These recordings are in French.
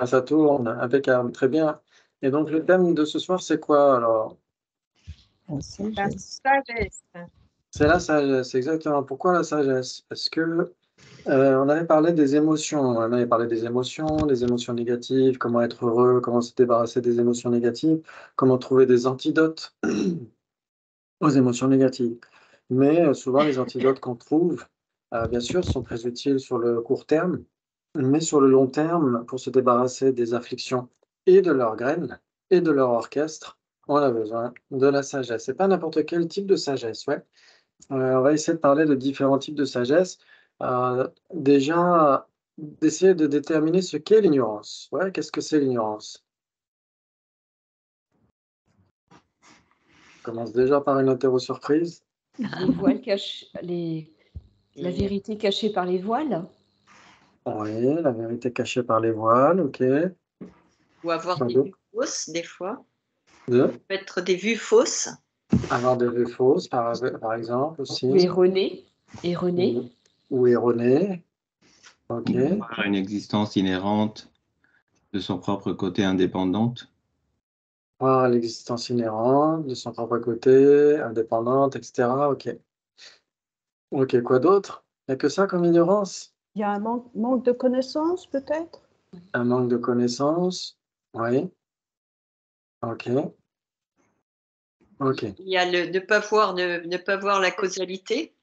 Ah, ça tourne, impeccable, très bien. Et donc, le thème de ce soir, c'est quoi alors? La La sagesse. sagesse. C'est la sagesse, exactement. Pourquoi la sagesse? Parce que on avait parlé des émotions, on avait parlé des émotions négatives, comment être heureux, comment se débarrasser des émotions négatives, comment trouver des antidotes aux émotions négatives. Mais souvent, les antidotes qu'on trouve, bien sûr, sont très utiles sur le court terme, mais sur le long terme, pour se débarrasser des afflictions et de leurs graines et de leur orchestre, on a besoin de la sagesse. C'est pas n'importe quel type de sagesse, ouais. On va essayer de parler de différents types de sagesse. Déjà, d'essayer de déterminer ce qu'est l'ignorance. Ouais, qu'est-ce que c'est l'ignorance? On commence déjà par une interro surprise. Les voiles la vérité cachée par les voiles. Oui, la vérité cachée par les voiles, OK. Ou avoir Quoi des d'autre? vues fausses, des fois. Deux, Être des vues fausses. avoir des vues fausses, par exemple, Ou aussi. erronées. Erronées. Ou erronées. OK. Avoir une existence inhérente de son propre côté indépendante. Voir l'existence inhérente de son propre côté, indépendante, etc. OK. OK, quoi d'autre? Il n'y a que ça comme ignorance? Il y a un manque de connaissances, peut-être? Un manque de connaissances? Oui. OK. OK. Il y a le ne pas voir la causalité,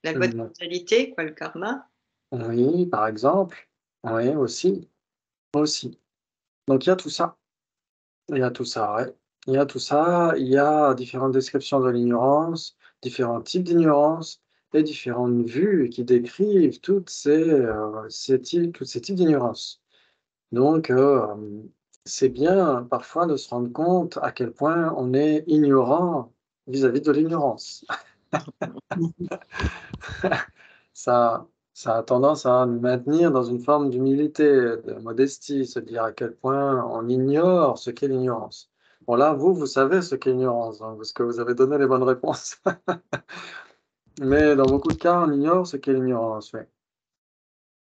la loi de Mmh. causalité, quoi, le karma. Oui, par exemple. Oui, aussi. Aussi. Donc il y a tout ça. Il y a tout ça, ouais. Il y a tout ça. Il y a différentes descriptions de l'ignorance, différents types d'ignorance et différentes vues qui décrivent tous ces types d'ignorance. Donc, c'est bien parfois de se rendre compte à quel point on est ignorant vis-à-vis de l'ignorance. Ça ça a tendance à nous maintenir dans une forme d'humilité, de modestie, se dire à quel point on ignore ce qu'est l'ignorance. Bon là, vous savez ce qu'est l'ignorance, hein, parce que vous avez donné les bonnes réponses. Mais dans beaucoup de cas, on ignore ce qu'est l'ignorance, ouais.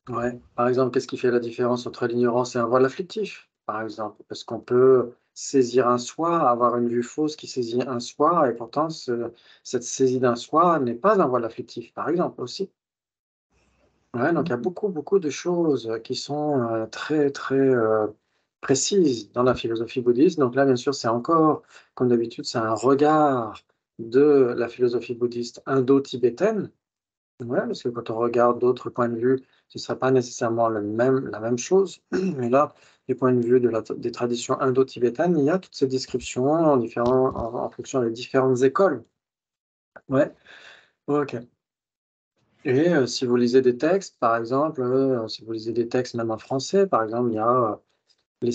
Ouais. Par exemple, qu'est-ce qui fait la différence entre l'ignorance et un voile afflictif, par exemple? Parce qu'on peut saisir un soi, avoir une vue fausse qui saisit un soi et pourtant cette saisie d'un soi n'est pas un voile afflictif, par exemple, aussi. Ouais, donc il y a beaucoup, beaucoup de choses, qui sont, très, très, précises dans la philosophie bouddhiste. Donc là, bien sûr, c'est encore, comme d'habitude, c'est un regard de la philosophie bouddhiste indo-tibétaine. Ouais, parce que quand on regarde d'autres points de vue, ce ne sera pas nécessairement la même chose. Mais là, du point de vue des traditions indo-tibétaines, il y a toutes ces descriptions en fonction des différentes écoles. Ouais, OK. Et si vous lisez des textes, par exemple, si vous lisez des textes même en français, par exemple, il y a, les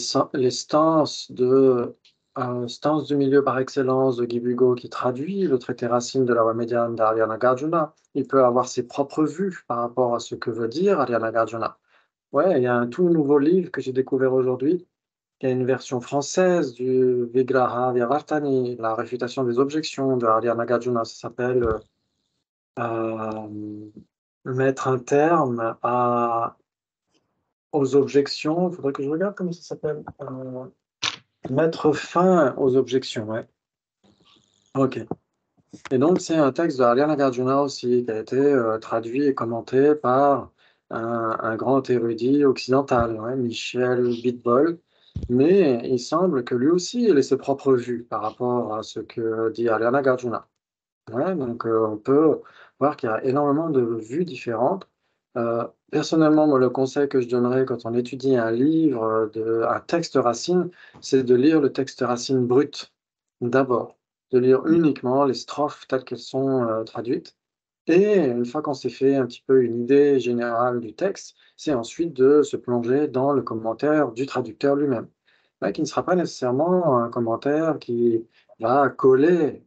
stances du milieu par excellence de Guy Bugeaud qui traduit le traité Racine de la voie médiane d'Arya Nagarjuna. Il peut avoir ses propres vues par rapport à ce que veut dire Arya Nagarjuna. Ouais, il y a un tout nouveau livre que j'ai découvert aujourd'hui, qui a une version française du Vigraha Vyavartani, la réfutation des objections de Arya Nagarjuna. Ça s'appelle, mettre un terme aux objections. Il faudrait que je regarde comment ça s'appelle. Mettre fin aux objections, ouais. OK. Et donc c'est un texte de Arya Nagarjuna aussi, qui a été, traduit et commenté par un grand érudit occidental, ouais, Michel Bitbol. Mais il semble que lui aussi, il ait ses propres vues par rapport à ce que dit Arya Nagarjuna. Ouais, donc on peut voir qu'il y a énormément de vues différentes. Personnellement, moi, le conseil que je donnerais quand on étudie un livre, un texte racine, c'est de lire le texte racine brut, d'abord. De lire uniquement les strophes telles qu'elles sont, traduites et une fois qu'on s'est fait un petit peu une idée générale du texte, c'est ensuite de se plonger dans le commentaire du traducteur lui-même. Ouais, qui ne sera pas nécessairement un commentaire qui va coller,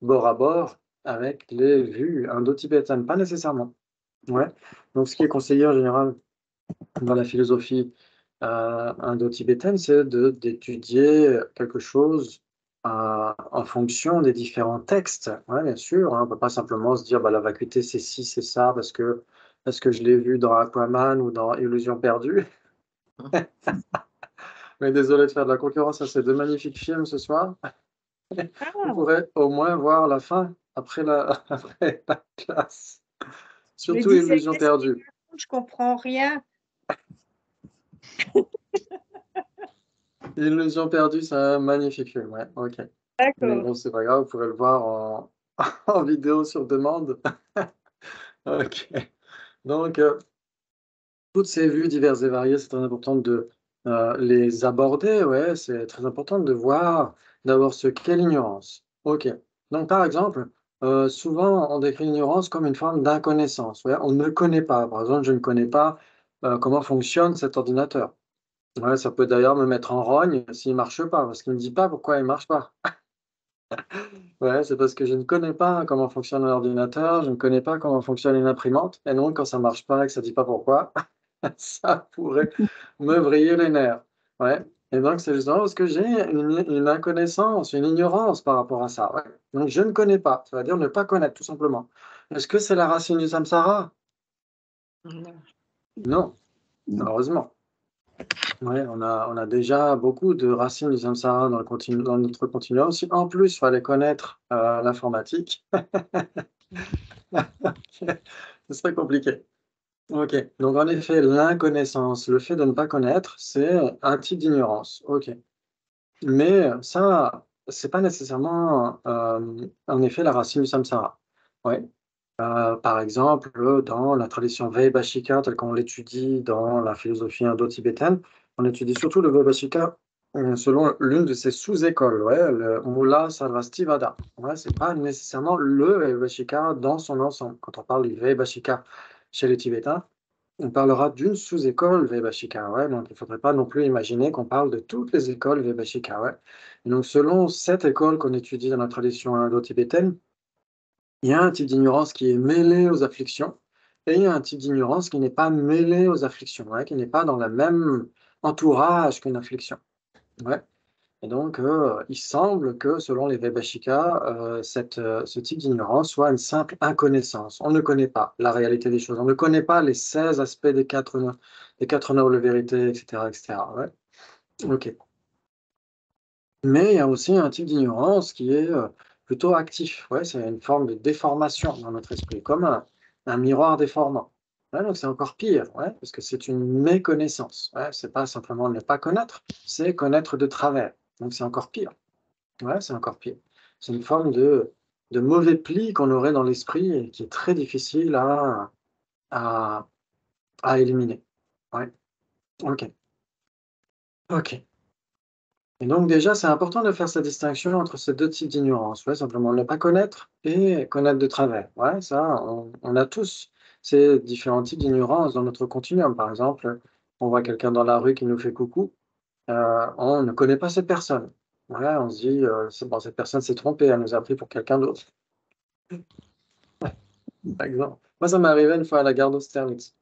bord à bord avec les vues indo-tibétaines, pas nécessairement. Ouais, donc ce qui est conseillé en général dans la philosophie, indo-tibétaine, c'est d'étudier quelque chose, en fonction des différents textes. Ouais, bien sûr, hein, on ne peut pas simplement se dire: «Bah, la vacuité, c'est ci, c'est ça, parce que je l'ai vu dans Aquaman ou dans Illusion perdue». Mais désolé de faire de la concurrence à ces deux magnifiques films ce soir. Vous Ah, pourrez au moins voir la fin après après la classe. je me Surtout disais, Illusion qu'est-ce qu'il perdue. raconte? Je comprends rien. Illusion perdue, c'est un magnifique film, ouais, ok. Mais D'accord. bon, c'est pas grave, vous pourrez le voir en vidéo sur demande. Ok. Donc, toutes ces vues diverses et variées, c'est très important de les aborder, ouais, c'est très important de voir d'abord ce qu'est l'ignorance. Ok. Donc, par exemple, souvent on décrit l'ignorance comme une forme d'inconnaissance. Ouais, on ne connaît pas. Par exemple, je ne connais pas comment fonctionne cet ordinateur. Ouais, ça peut d'ailleurs me mettre en rogne s'il ne marche pas, parce qu'il ne me dit pas pourquoi il ne marche pas. Ouais, c'est parce que je ne connais pas comment fonctionne un ordinateur, je ne connais pas comment fonctionne une imprimante, et donc quand ça ne marche pas et que ça ne dit pas pourquoi, ça pourrait me vriller les nerfs. Ouais. Et donc c'est justement parce que j'ai une inconnaissance, une ignorance par rapport à ça. Ouais. Donc je ne connais pas, ça veut dire ne pas connaître tout simplement. Est-ce que c'est la racine du samsara? Non. Non, heureusement. Ouais, on a déjà beaucoup de racines du samsara dans notre continuum. Si en plus il fallait connaître l'informatique, ce serait compliqué. Ok, donc en effet, l'inconnaissance, le fait de ne pas connaître, c'est un type d'ignorance. Ok, mais ça, c'est pas nécessairement en effet la racine du samsara. Ouais. Par exemple, dans la tradition Vaibhashika, telle qu'on l'étudie dans la philosophie indo-tibétaine, on étudie surtout le Vaibhashika selon l'une de ses sous-écoles, ouais, le Mula Sarvastivada. Ouais, c'est pas nécessairement le Vaibhashika dans son ensemble. Quand on parle du Vaibhashika chez les Tibétains, on parlera d'une sous-école Vaibhashika. Ouais, donc il ne faudrait pas non plus imaginer qu'on parle de toutes les écoles Vaibhashika. Ouais. Et donc, selon cette école qu'on étudie dans la tradition indo-tibétaine, il y a un type d'ignorance qui est mêlé aux afflictions et il y a un type d'ignorance qui n'est pas mêlé aux afflictions, ouais, qui n'est pas dans le même entourage qu'une affliction. Ouais. Et donc, il semble que, selon les Vaibhashikas, ce type d'ignorance soit une simple inconnaissance. On ne connaît pas la réalité des choses. On ne connaît pas les 16 aspects des quatre nobles vérités, etc., etc. Ouais. Ok. Mais il y a aussi un type d'ignorance qui est plutôt actif. Ouais, c'est une forme de déformation dans notre esprit, comme un miroir déformant. Ouais, donc c'est encore pire, ouais, parce que c'est une méconnaissance. Ouais, c'est pas simplement ne pas connaître, c'est connaître de travers. Donc c'est encore pire. Ouais, c'est encore pire. C'est une forme de mauvais pli qu'on aurait dans l'esprit et qui est très difficile à, à éliminer. Ouais, ok. Ok. Et donc déjà, c'est important de faire cette distinction entre ces deux types d'ignorance. Ouais, simplement ne pas connaître et connaître de travers. Ouais, ça, on a tous ces différents types d'ignorance dans notre continuum. Par exemple, on voit quelqu'un dans la rue qui nous fait coucou, on ne connaît pas cette personne. Ouais, on se dit, c'est bon, cette personne s'est trompée, elle nous a pris pour quelqu'un d'autre, par exemple. Moi, ça m'est arrivé une fois à la gare d'Austerlitz.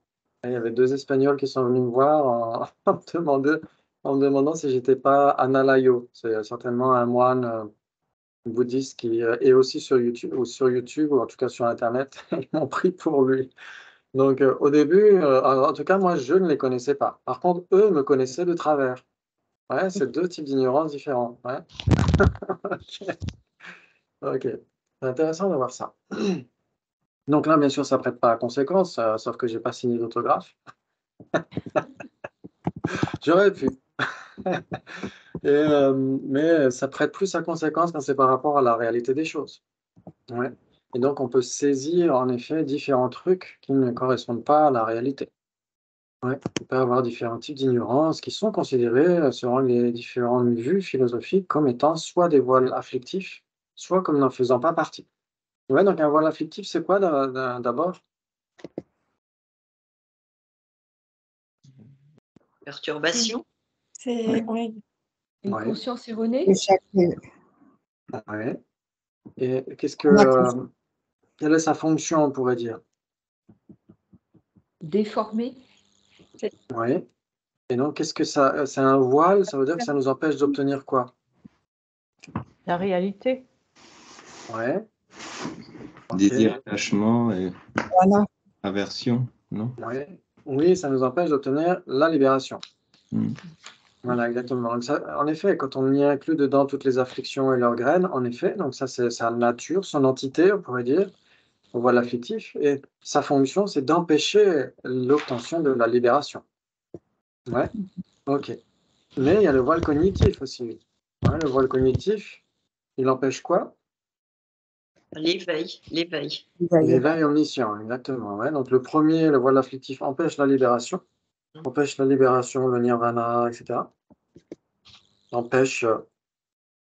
Il y avait deux Espagnols qui sont venus me voir en me demandant si j'étais pas Analayo. C'est certainement un moine bouddhiste qui est aussi sur YouTube, ou en tout cas sur Internet. Ils m'ont pris pour lui. Donc au début, en tout cas, moi, je ne les connaissais pas. Par contre, eux me connaissaient de travers. Ouais, c'est deux types d'ignorance différents. Ouais. Ok. C'est intéressant de voir ça. Donc là, bien sûr, ça prête pas à conséquence, sauf que j'ai pas signé d'autographe. J'aurais pu. Mais ça prête plus à conséquence quand c'est par rapport à la réalité des choses. Ouais. Et donc, on peut saisir en effet différents trucs qui ne correspondent pas à la réalité. Ouais. On peut avoir différents types d'ignorance qui sont considérés, selon les différentes vues philosophiques, comme étant soit des voiles afflictifs, soit comme n'en faisant pas partie. Ouais, donc un voile afflictif, c'est quoi d'abord? Perturbation. C'est oui. Une Ouais. conscience erronée? Ouais. Et On a compris. quelle est sa fonction, on pourrait dire? Déformée? Ouais. Et donc, qu'est-ce que ça, c'est un voile, ça veut dire que ça nous empêche d'obtenir quoi? La réalité. Ouais. Ok. Désir, attachement et Voilà. aversion, non? Ouais. Oui, ça nous empêche d'obtenir la libération. Voilà, exactement. Donc ça, en effet, quand on y inclut dedans toutes les afflictions et leurs graines, en effet, donc ça, c'est sa nature, son entité, on pourrait dire, au voile afflictif, et sa fonction, c'est d'empêcher l'obtention de la libération. Ouais, ok. Mais il y a le voile cognitif aussi. Ouais, le voile cognitif, il empêche quoi? L'éveil, l'éveil. L'éveil omniscient, exactement. Ouais. Donc le premier, le voile afflictif, empêche la libération, le nirvana, etc. Empêche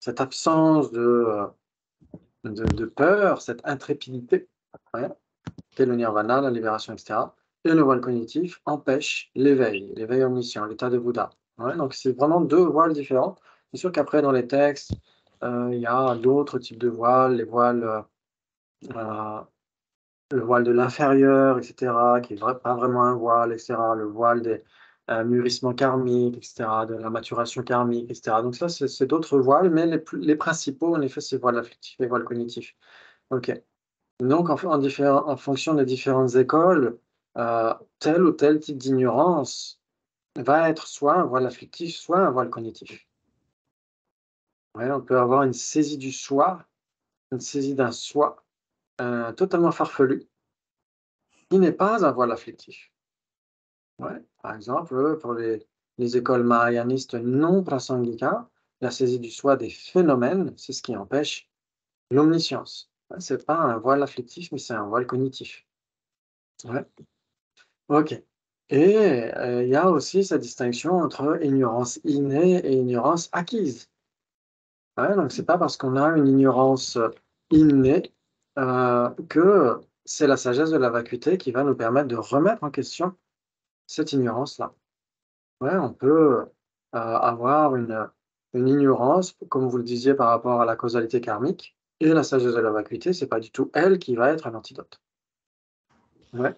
cette absence de peur, cette intrépidité, ouais, qu'est le nirvana, la libération, etc. Et le voile cognitif empêche l'éveil omniscient, l'état de Bouddha. Ouais, donc c'est vraiment deux voiles différents. C'est sûr qu'après, dans les textes, il y a d'autres types de voiles, euh, le voile de l'inférieur, etc., qui n'est pas vraiment un voile, etc., le voile des mûrissements karmiques, etc., de la maturation karmique, etc. Donc ça, c'est d'autres voiles, mais les principaux, en effet, c'est le voile affectif et le voile cognitif. OK. Donc, en fonction des différentes écoles, tel ou tel type d'ignorance va être soit un voile affectif, soit un voile cognitif. Ouais, on peut avoir une saisie du soi, une saisie d'un soi totalement farfelu, qui n'est pas un voile affectif. Ouais. Par exemple, pour les écoles mahayanistes non prasangika, la saisie du soi des phénomènes, c'est ce qui empêche l'omniscience. Ouais, c'est pas un voile affectif, mais c'est un voile cognitif. Ouais. OK. Et il y a aussi cette distinction entre ignorance innée et ignorance acquise. Ouais, donc c'est pas parce qu'on a une ignorance innée que c'est la sagesse de la vacuité qui va nous permettre de remettre en question cette ignorance-là. Ouais, on peut avoir une ignorance, comme vous le disiez, par rapport à la causalité karmique, et la sagesse de la vacuité, c'est pas du tout elle qui va être un antidote. Ouais.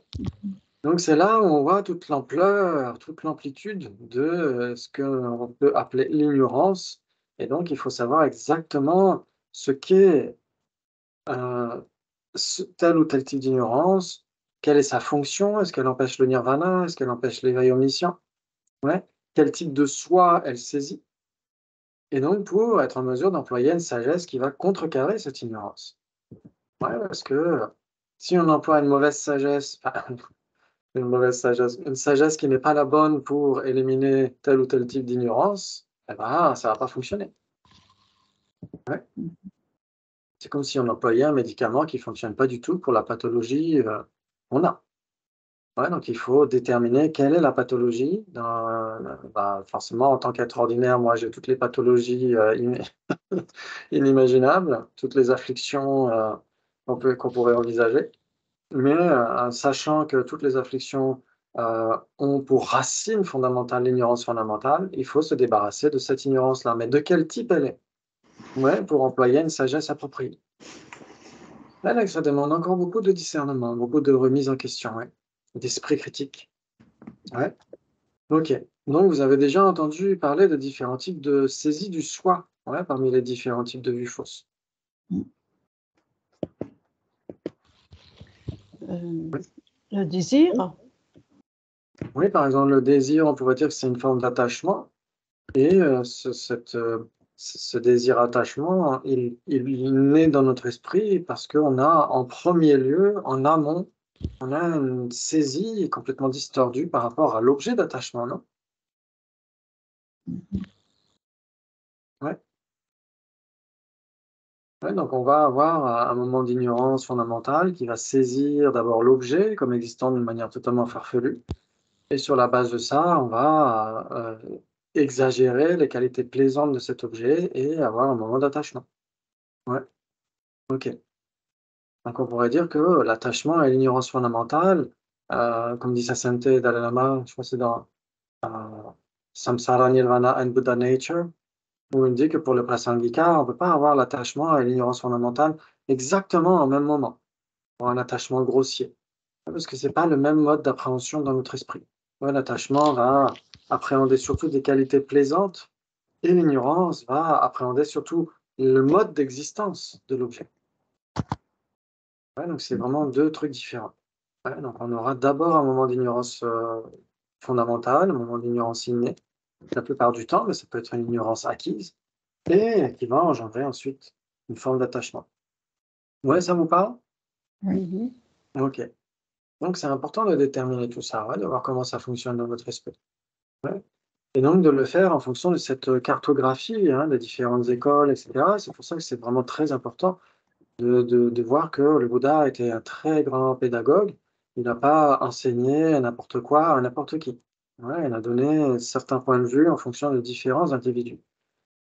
Donc c'est là où on voit toute l'ampleur, toute l'amplitude de ce qu'on peut appeler l'ignorance. Et donc il faut savoir exactement ce qu'est tel ou tel type d'ignorance, quelle est sa fonction, est-ce qu'elle empêche le nirvana, est-ce qu'elle empêche l'éveil omniscient, ouais, quel type de soi elle saisit, et donc pour être en mesure d'employer une sagesse qui va contrecarrer cette ignorance. Ouais, parce que si on emploie une mauvaise sagesse, une sagesse qui n'est pas la bonne pour éliminer tel ou tel type d'ignorance, eh ben, ça va pas fonctionner. Ouais. C'est comme si on employait un médicament qui fonctionne pas du tout pour la pathologie qu'on a. Ouais, donc il faut déterminer quelle est la pathologie. Bah, forcément, en tant qu'être ordinaire, moi, j'ai toutes les pathologies inimaginables, toutes les afflictions qu'on pourrait envisager. Mais sachant que toutes les afflictions ont pour racine fondamentale l'ignorance fondamentale, il faut se débarrasser de cette ignorance-là. Mais de quel type elle est? Ouais, pour employer une sagesse appropriée. Là, ça demande encore beaucoup de discernement, beaucoup de remise en question, ouais, d'esprit critique. Ouais. Ok. Donc, vous avez déjà entendu parler de différents types de saisie du soi, ouais, parmi les différents types de vues fausses. Le désir. Oui, par exemple, le désir, on pourrait dire que c'est une forme d'attachement. Et ce désir attachement, il naît dans notre esprit parce qu'on a en premier lieu, en amont, on a une saisie complètement distordue par rapport à l'objet d'attachement, non? Ouais. Ouais, donc on va avoir un moment d'ignorance fondamentale qui va saisir d'abord l'objet comme existant d'une manière totalement farfelue. Et sur la base de ça, on va exagérer les qualités plaisantes de cet objet et avoir un moment d'attachement. Ouais, ok. Donc on pourrait dire que l'attachement et l'ignorance fondamentale, comme dit Sainte Dalai Lama, je crois que c'est dans euh, Samsara Nirvana and Buddha Nature, où il dit que pour le prasangika, on ne peut pas avoir l'attachement et l'ignorance fondamentale exactement au même moment, pour un attachement grossier, parce que ce n'est pas le même mode d'appréhension dans notre esprit. Ouais, l'attachement va appréhender surtout des qualités plaisantes et l'ignorance va appréhender surtout le mode d'existence de l'objet. Ouais, donc c'est vraiment deux trucs différents. Ouais, donc on aura d'abord un moment d'ignorance fondamentale, un moment d'ignorance innée, la plupart du temps, mais ça peut être une ignorance acquise, et qui va engendrer ensuite une forme d'attachement. Ouais, ça vous parle? Mhm. Ok. Donc, c'est important de déterminer tout ça, ouais, de voir comment ça fonctionne dans votre esprit. Ouais. Et donc, de le faire en fonction de cette cartographie, hein, des différentes écoles, etc. C'est pour ça que c'est vraiment très important de voir que le Bouddha était un très grand pédagogue. Il n'a pas enseigné n'importe quoi à n'importe qui. Ouais, il a donné certains points de vue en fonction de différents individus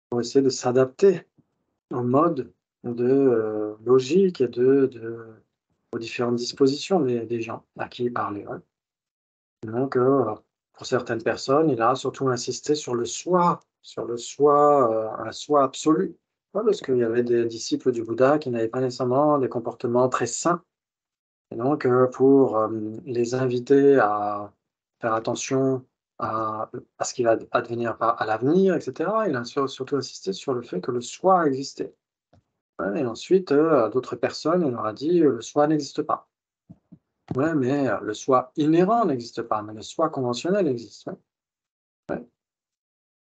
pour essayer de s'adapter au mode de logique et aux différentes dispositions des gens à qui il parlait. Ouais. Donc, pour certaines personnes, il a surtout insisté sur le soi, un soi absolu. Ouais, parce qu'il y avait des disciples du Bouddha qui n'avaient pas nécessairement des comportements très sains. Et donc, pour les inviter à faire attention à ce qui va advenir à l'avenir, etc., il a surtout insisté sur le fait que le soi existait. Ouais, et ensuite, à d'autres personnes, il leur a dit le soi n'existe pas. Ouais, mais le soi inhérent n'existe pas, mais le soi conventionnel existe. Ouais. Ouais.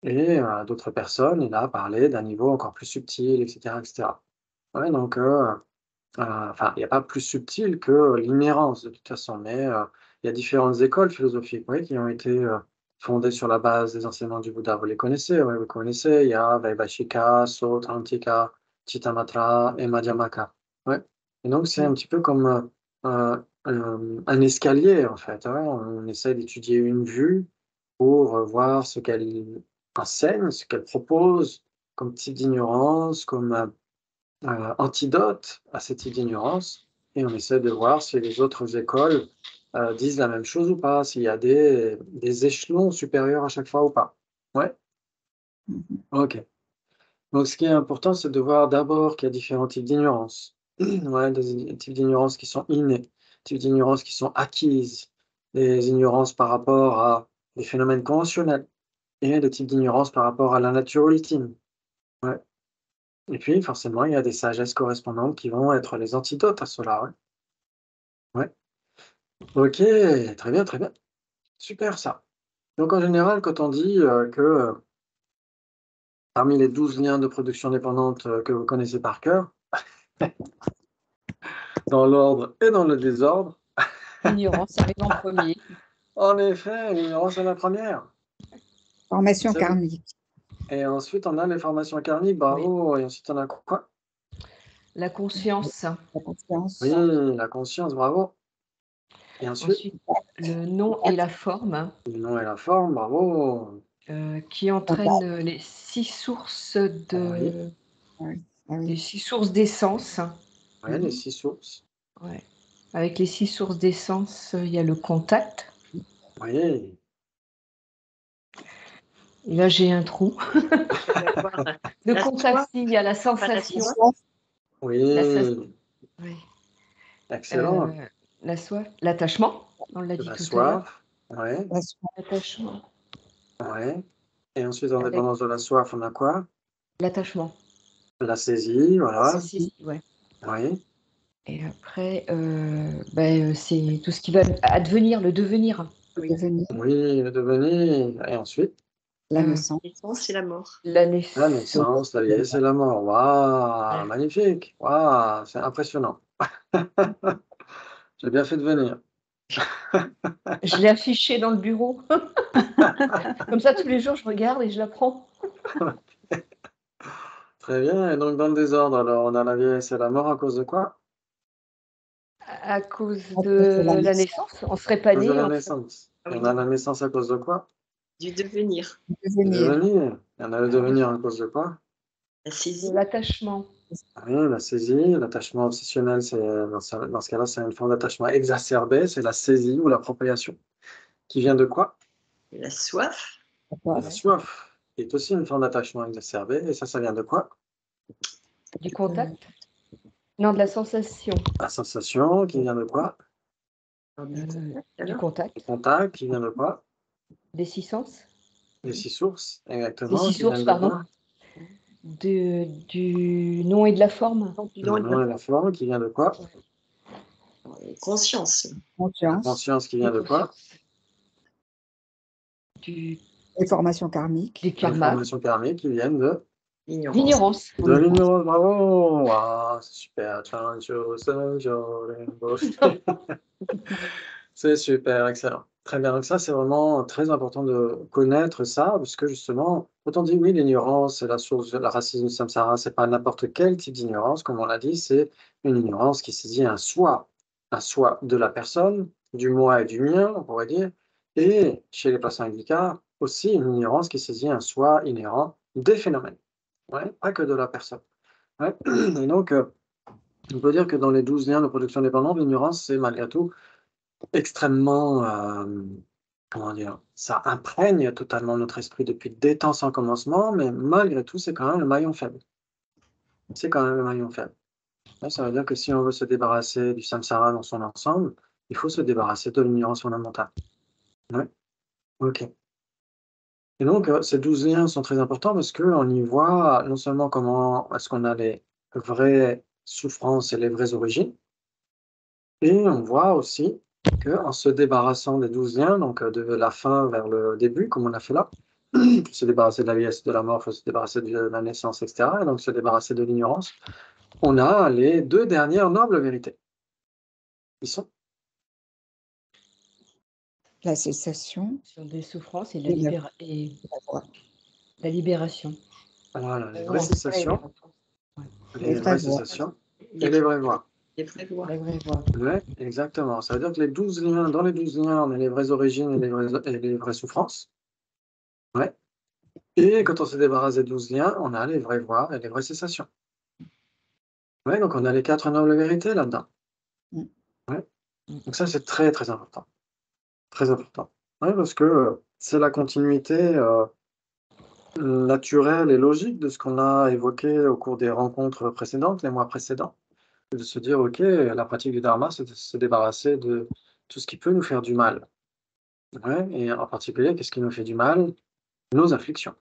Et à d'autres personnes, il a parlé d'un niveau encore plus subtil, etc., etc. Ouais, donc, enfin, il n'y a pas plus subtil que l'inhérence de toute façon, mais il y a différentes écoles philosophiques, oui, qui ont été fondées sur la base des enseignements du Bouddha. Vous les connaissez, oui, vous connaissez. Il y a Vaibhashika, Sautrantika, Chittamatra et Madhyamaka. Ouais. Et donc, c'est un petit peu comme un escalier, en fait. Hein. On essaie d'étudier une vue pour voir ce qu'elle enseigne, ce qu'elle propose comme type d'ignorance, comme antidote à cette type d'ignorance, et on essaie de voir si les autres écoles disent la même chose ou pas, s'il y a des échelons supérieurs à chaque fois ou pas. Ouais, ok. Donc ce qui est important, c'est de voir d'abord qu'il y a différents types d'ignorance. Ouais, des types d'ignorance qui sont innés, des types d'ignorance qui sont acquises, des ignorances par rapport à des phénomènes conventionnels, et des types d'ignorance par rapport à la nature ultime. Ouais. Et puis, forcément, il y a des sagesses correspondantes qui vont être les antidotes à cela. Ouais. Ouais. Ok, très bien, très bien. Super ça. Donc, en général, quand on dit que parmi les 12 liens de production dépendante que vous connaissez par cœur, dans l'ordre et dans le désordre, L'ignorance arrive en premier. en effet, l'ignorance est la première. Formation C'est- karmique. Et ensuite, on a les formations karmiques, bravo. Et ensuite, on a quoi? La conscience. La conscience. Oui, la conscience, bravo. Et ensuite, Ensuite, le nom et la forme, le nom et la forme, bravo. qui entraînent les 6 sources de Oui. Ah les oui. 6 sources d'essence. Ouais, les 6 sources. Ouais. Avec les 6 sources d'essence, il y a le contact. Oui. Et là, j'ai un trou. D'avoir Le la contact, soif, il y a la pas la sensation. soif. Oui. La ouais. Excellent. La soif, l'attachement, on l'a De dit la tout à l'heure. soif. Ouais. La soif. L'attachement. Ouais. Et ensuite, en Avec dépendance de la soif, on a quoi? l'attachement. La saisie, voilà. Si, ouais. Oui. Et après, c'est tout ce qui va advenir, le devenir. Le devenir. Oui, le devenir. Et ensuite, La Euh, naissance. La naissance, c'est la mort. La la naissance. naissance, la vieillesse et la mort. Waouh, magnifique. Waouh, c'est impressionnant. J'ai bien fait de venir. Je l'ai affiché dans le bureau. Comme ça, tous les jours, je regarde et je la prends. Très bien. Et donc, dans le désordre, alors, on a la vieillesse et la mort à cause de quoi? À cause À cause de de la la naissance. naissance, on serait À pas cause de né. la naissance. Ah Et oui, on a la naissance à cause de quoi? du devenir, Le Du devenir. devenir. Et on a le devenir à cause de quoi? la De saisie. l'attachement. Oui, la saisie, l'attachement obsessionnel, c'est, dans ce cas-là, c'est une forme d'attachement exacerbé, c'est la saisie ou l'appropriation. Qui vient de quoi? Et la soif, De la soif, qui est aussi une forme d'attachement exacerbé, et ça vient de quoi? Du contact. Non, de la sensation. La sensation, qui vient de quoi? Du Le contact. contact, qui vient de quoi? Des 6 sens. Les 6 sources, Des exactement, 6 qui viennent sources, de pardon. quoi? Du nom et de la forme. du Le nom et de nom et la forme, qui vient de quoi? la conscience. La Conscience. conscience, qui vient de quoi? Du Les formations karmiques. les Les karmas, formations karmiques qui viennent de L'ignorance. l'ignorance. l'ignorance. Bravo! Ah, c'est super. C'est super, excellent. Très bien. Donc ça, c'est vraiment très important de connaître ça, parce que justement, quand on dit oui, l'ignorance, c'est la source, la racine du samsara, c'est pas n'importe quel type d'ignorance, comme on l'a dit, c'est une ignorance qui saisit un soi de la personne, du moi et du mien, on pourrait dire, et chez les patients indica, aussi une ignorance qui saisit un soi inhérent des phénomènes, ouais, pas que de la personne. Ouais. Et donc, on peut dire que dans les 12 liens de production dépendante, l'ignorance, c'est malgré tout extrêmement, comment dire? Ça imprègne totalement notre esprit depuis des temps sans commencement, mais malgré tout, c'est quand même le maillon faible. C'est quand même le maillon faible. Ouais, ça veut dire que si on veut se débarrasser du samsara dans son ensemble, il faut se débarrasser de l'ignorance fondamentale. Ouais, OK. Et donc, ces 12 liens sont très importants parce qu'on y voit non seulement comment est-ce qu'on a les vraies souffrances et les vraies origines, et on voit aussi qu'en se débarrassant des 12 liens, donc de la fin vers le début, comme on a fait là, se débarrasser de la vieillesse, de la mort, faut se débarrasser de la naissance, etc., et donc se débarrasser de l'ignorance, on a les 2 dernières nobles vérités. Ils sont La cessation Sur des souffrances et et la voie. la libération. voilà, les Non, vraies c'est pas les cessations, vraies. les vraies vraies voies. cessations et les vraies voies. Les vraies voies. La vraie voie. Ouais, exactement. Ça veut dire que les 12 liens, dans les 12 liens, on a les vraies origines et les vraies souffrances. Ouais. Et quand on se débarrasse des 12 liens, on a les vraies voies et les vraies cessations. Ouais, donc on a les 4 nobles vérités là-dedans. Mm. Ouais. Donc ça, c'est très, très important. Très important. Ouais, parce que c'est la continuité naturelle et logique de ce qu'on a évoqué au cours des rencontres précédentes, les mois précédents. De se dire, OK, la pratique du dharma, c'est de se débarrasser de tout ce qui peut nous faire du mal. Ouais, et en particulier, qu'est-ce qui nous fait du mal? Nos afflictions.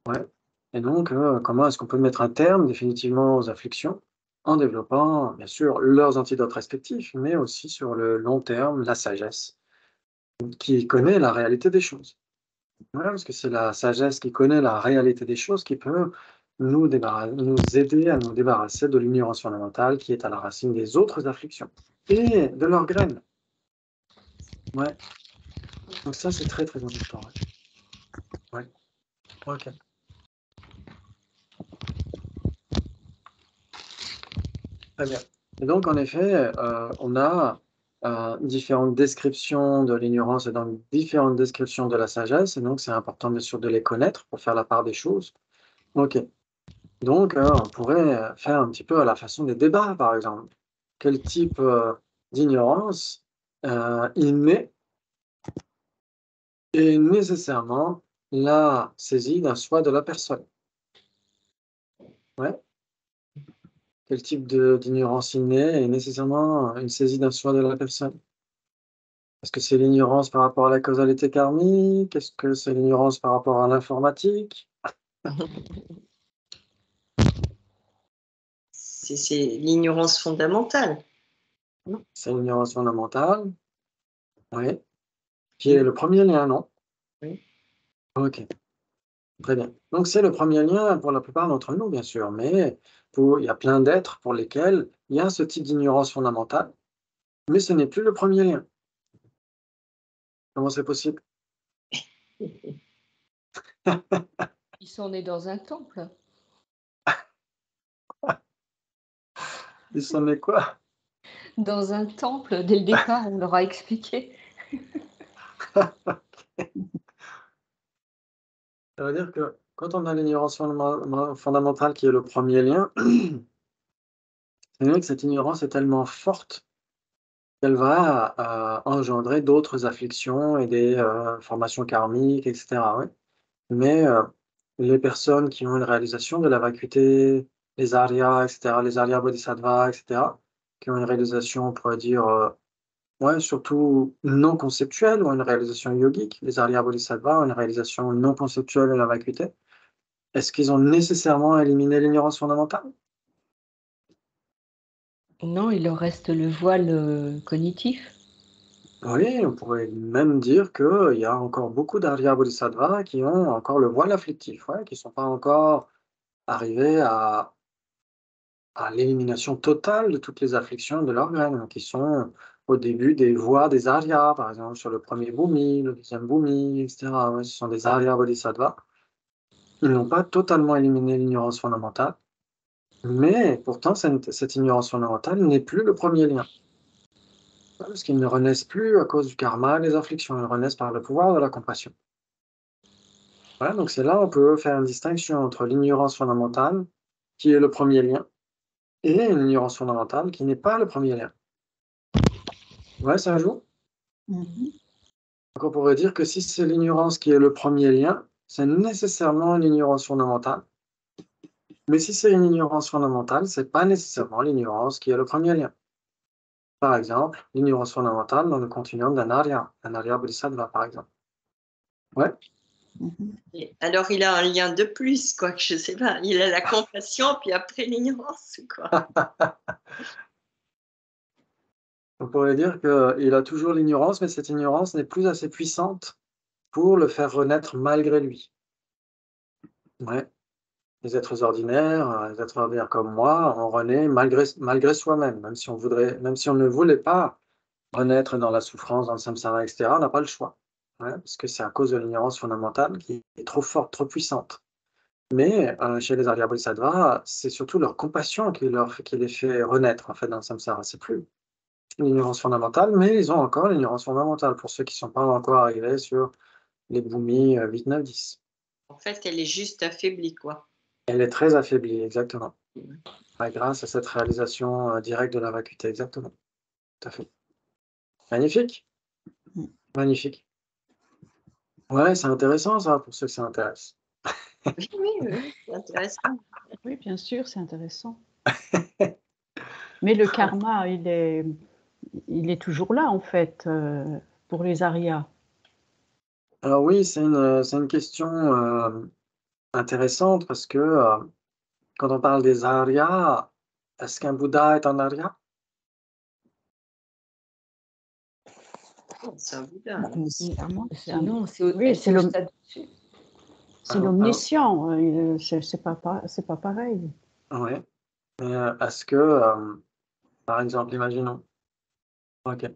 Ouais. Et donc, comment est-ce qu'on peut mettre un terme définitivement aux afflictions? En développant, bien sûr, leurs antidotes respectifs, mais aussi sur le long terme, la sagesse, qui connaît la réalité des choses. Voilà, parce que c'est la sagesse qui connaît la réalité des choses qui peut nous aider à nous débarrasser de l'ignorance fondamentale qui est à la racine des autres afflictions et de leurs graines. Ouais. Donc ça, c'est très, très important. Ouais. Ouais. OK. Très bien. Et donc, en effet, on a différentes descriptions de l'ignorance et donc différentes descriptions de la sagesse, et donc c'est important bien sûr de les connaître pour faire la part des choses. OK. Donc, on pourrait faire un petit peu à la façon des débats, par exemple. Quel type d'ignorance innée est nécessairement la saisie d'un soi de la personne? Ouais. Quel type d'ignorance innée est nécessairement une saisie d'un soi de la personne? Est-ce que c'est l'ignorance par rapport à la causalité karmique? Est-ce que c'est l'ignorance par rapport à l'informatique? C'est l'ignorance fondamentale. C'est l'ignorance fondamentale, oui, qui Oui. est le premier lien, non? Oui. OK, très bien. Donc c'est le premier lien pour la plupart d'entre nous, bien sûr, mais il y a plein d'êtres pour lesquels il y a ce type d'ignorance fondamentale, mais ce n'est plus le premier lien. Comment c'est possible? Ils sont nés dans un temple. Il s'en est quoi? Dans un temple, dès le départ, on leur a expliqué. Ça veut dire que quand on a l'ignorance fondamentale qui est le premier lien, c'est vrai que cette ignorance est tellement forte qu'elle va, engendrer d'autres afflictions et des, formations karmiques et cetera, ouais. Mais, les personnes qui ont une réalisation de la vacuité, les Aryas et cetera, les Arya Bodhisattvas et cetera, qui ont une réalisation, on pourrait dire, ouais, surtout non conceptuelle ou une réalisation yogique. Les Arya Bodhisattvas ont une réalisation non conceptuelle de la vacuité. Est-ce qu'ils ont nécessairement éliminé l'ignorance fondamentale? Non, il leur reste le voile cognitif. Oui, on pourrait même dire qu'il y a encore beaucoup d'Arya Bodhisattva qui ont encore le voile afflictif, ouais, qui ne sont pas encore arrivés à l'élimination totale de toutes les afflictions de leur graine, qui sont au début des voies des Aryas, par exemple sur le premier Bhumi, le deuxième Bhumi, etc. Ouais, ce sont des Arya Bodhisattva. Ils n'ont pas totalement éliminé l'ignorance fondamentale, mais pourtant cette ignorance fondamentale n'est plus le premier lien. Parce qu'ils ne renaissent plus à cause du karma et des afflictions, ils renaissent par le pouvoir de la compassion. Voilà, donc c'est là où on peut faire une distinction entre l'ignorance fondamentale, qui est le premier lien, et une ignorance fondamentale qui n'est pas le premier lien. Ouais, ça joue. Mhm. Donc on pourrait dire que si c'est l'ignorance qui est le premier lien, c'est nécessairement une ignorance fondamentale. Mais si c'est une ignorance fondamentale, c'est pas nécessairement l'ignorance qui est le premier lien. Par exemple, l'ignorance fondamentale dans le continuum d'un Arya Bodhisattva, par exemple. Ouais. Mhm. Et alors, il a un lien de plus, quoi, que je sais pas. Il a la compassion, puis après l'ignorance, quoi. On pourrait dire qu'il a toujours l'ignorance, mais cette ignorance n'est plus assez puissante pour le faire renaître malgré lui. Ouais. Les êtres ordinaires comme moi, on renaît malgré soi-même, même si on ne voulait pas renaître dans la souffrance, dans le samsara, etc., on n'a pas le choix. Ouais, parce que c'est à cause de l'ignorance fondamentale qui est trop forte, trop puissante. Mais chez les Arya Bodhisattva, c'est surtout leur compassion qui les fait renaître en fait, dans le samsara. C'est plus l'ignorance fondamentale, mais ils ont encore l'ignorance fondamentale pour ceux qui ne sont pas encore arrivés sur les bhoumis 8, 9, 10. En fait, elle est juste affaiblie, quoi. Elle est très affaiblie, exactement. Ouais, grâce à cette réalisation directe de la vacuité, exactement. Tout à fait. Magnifique. Mm. Magnifique. Ouais, c'est intéressant ça, pour ceux que ça intéresse. Oui, c'est intéressant. Oui, bien sûr, c'est intéressant. Mais le karma, il est toujours là, en fait, pour les Aryas. Alors oui, c'est une question intéressante parce que quand on parle des Aryas, est-ce qu'un Bouddha est un Arya? C'est un Bouddha. Pas nécessairement. Non, Oui, c'est au stade dessus. c'est l'omniscient, c'est pas pareil. Ouais. Mais est-ce que, par exemple, ok.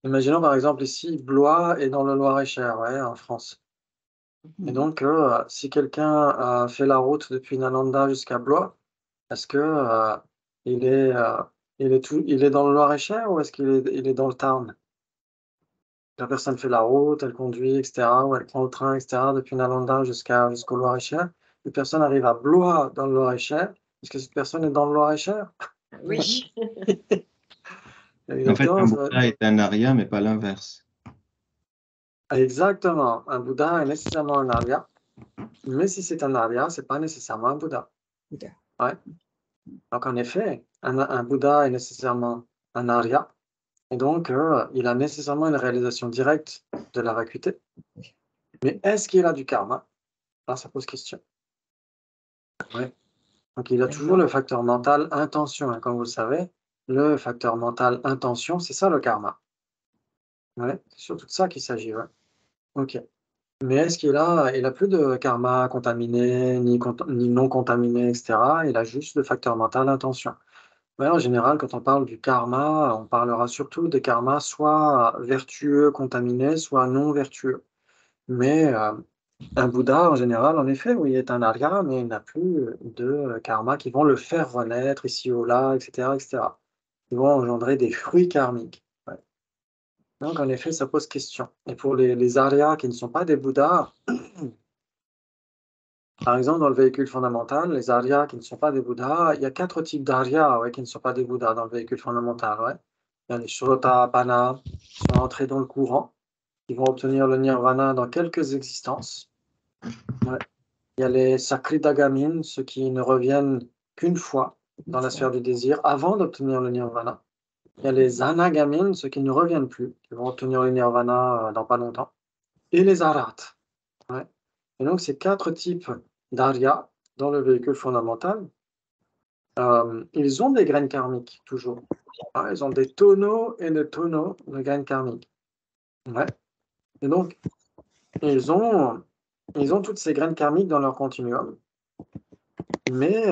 Imaginons par exemple ici, Blois est dans le Loir-et-Cher, ouais, en France. Et donc, si quelqu'un fait la route depuis Nalanda jusqu'à Blois, est-ce que il est, il est dans le Loir-et-Cher ou est-ce il est dans le Tarn? La personne fait la route, elle conduit, etc., ou elle prend le train, etc., depuis Nalanda jusqu'au Loir-et-Cher. Une personne arrive à Blois dans le Loir-et-Cher. Est-ce que cette personne est dans le Loir-et-Cher? Oui. En fait, Exactement, un Bouddha est un Arya, mais pas l'inverse. exactement. Un Bouddha est nécessairement un Arya, mais si c'est un Arya, c'est pas nécessairement un Bouddha. Bouddha. Ouais. Donc en effet, un Bouddha est nécessairement un Arya, et donc il a nécessairement une réalisation directe de la vacuité. Mais est-ce qu'il a du karma? Là, ça pose question. Ouais. Donc il a toujours le facteur mental intention, hein, comme vous le savez. Le facteur mental intention, c'est ça le karma. Ouais, c'est surtout de ça qu'il s'agit. Ouais. Ok. Mais est-ce il a plus de karma contaminé, ni non contaminé, etc. Il a juste le facteur mental intention. Ouais, en général, quand on parle du karma, on parlera surtout des karmas soit vertueux contaminés, soit non vertueux. Mais un Bouddha, en général, en effet, oui, est un Arya, mais il n'a plus de karma qui vont le faire renaître ici ou là, etc., etc. Ils vont engendrer des fruits karmiques. Ouais. Donc, en effet, ça pose question. Et pour les Aryas qui ne sont pas des Bouddhas, par exemple, dans le véhicule fondamental, les Aryas qui ne sont pas des Bouddhas, il y a 4 types d'Aryas ouais, qui ne sont pas des Bouddhas dans le véhicule fondamental. Ouais. Il y a les Shrotapanna, qui sont entrés dans le courant, qui vont obtenir le nirvana dans quelques existences. Ouais. Il y a les Sakritagamin, ceux qui ne reviennent qu'une fois dans la sphère du désir avant d'obtenir le nirvana. Il y a les Anagamin, ceux qui ne reviennent plus, qui vont obtenir le nirvana dans pas longtemps. Et les Arhats. Ouais. Et donc, ces 4 types d'Arya dans le véhicule fondamental, ils ont des graines karmiques, toujours. Ouais, ils ont des tonneaux et des tonneaux de graines karmiques. Ouais. Et donc, ils ont toutes ces graines karmiques dans leur continuum, mais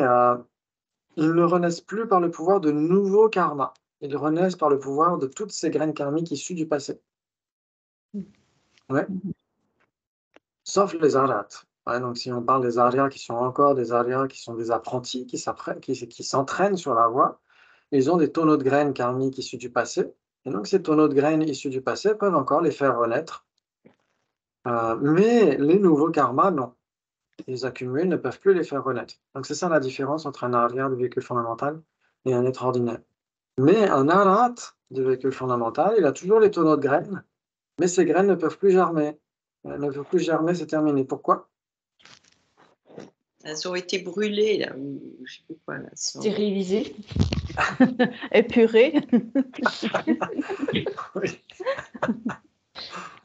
ils ne renaissent plus par le pouvoir de nouveaux karmas. Ils renaissent par le pouvoir de toutes ces graines karmiques issues du passé. Ouais. Sauf les aryas. Ouais, donc, si on parle des aryas qui sont encore des aryas qui sont des apprentis, qui s'entraînent sur la voie, ils ont des tonneaux de graines karmiques issus du passé. Et donc, ces tonneaux de graines issus du passé peuvent encore les faire renaître. Mais les nouveaux karmas, non. Ils accumulent, ne peuvent plus les faire renaître. Donc, c'est ça la différence entre un arya de véhicule fondamental et un être ordinaire. Mais un arat de véhicule fondamental, il a toujours les tonneaux de graines, mais ces graines ne peuvent plus germer. Elles ne peuvent plus germer, c'est terminé. Pourquoi? Elles ont été brûlées, là, ou je sais plus quoi. Là, Stérilisé. Épuré. Oui.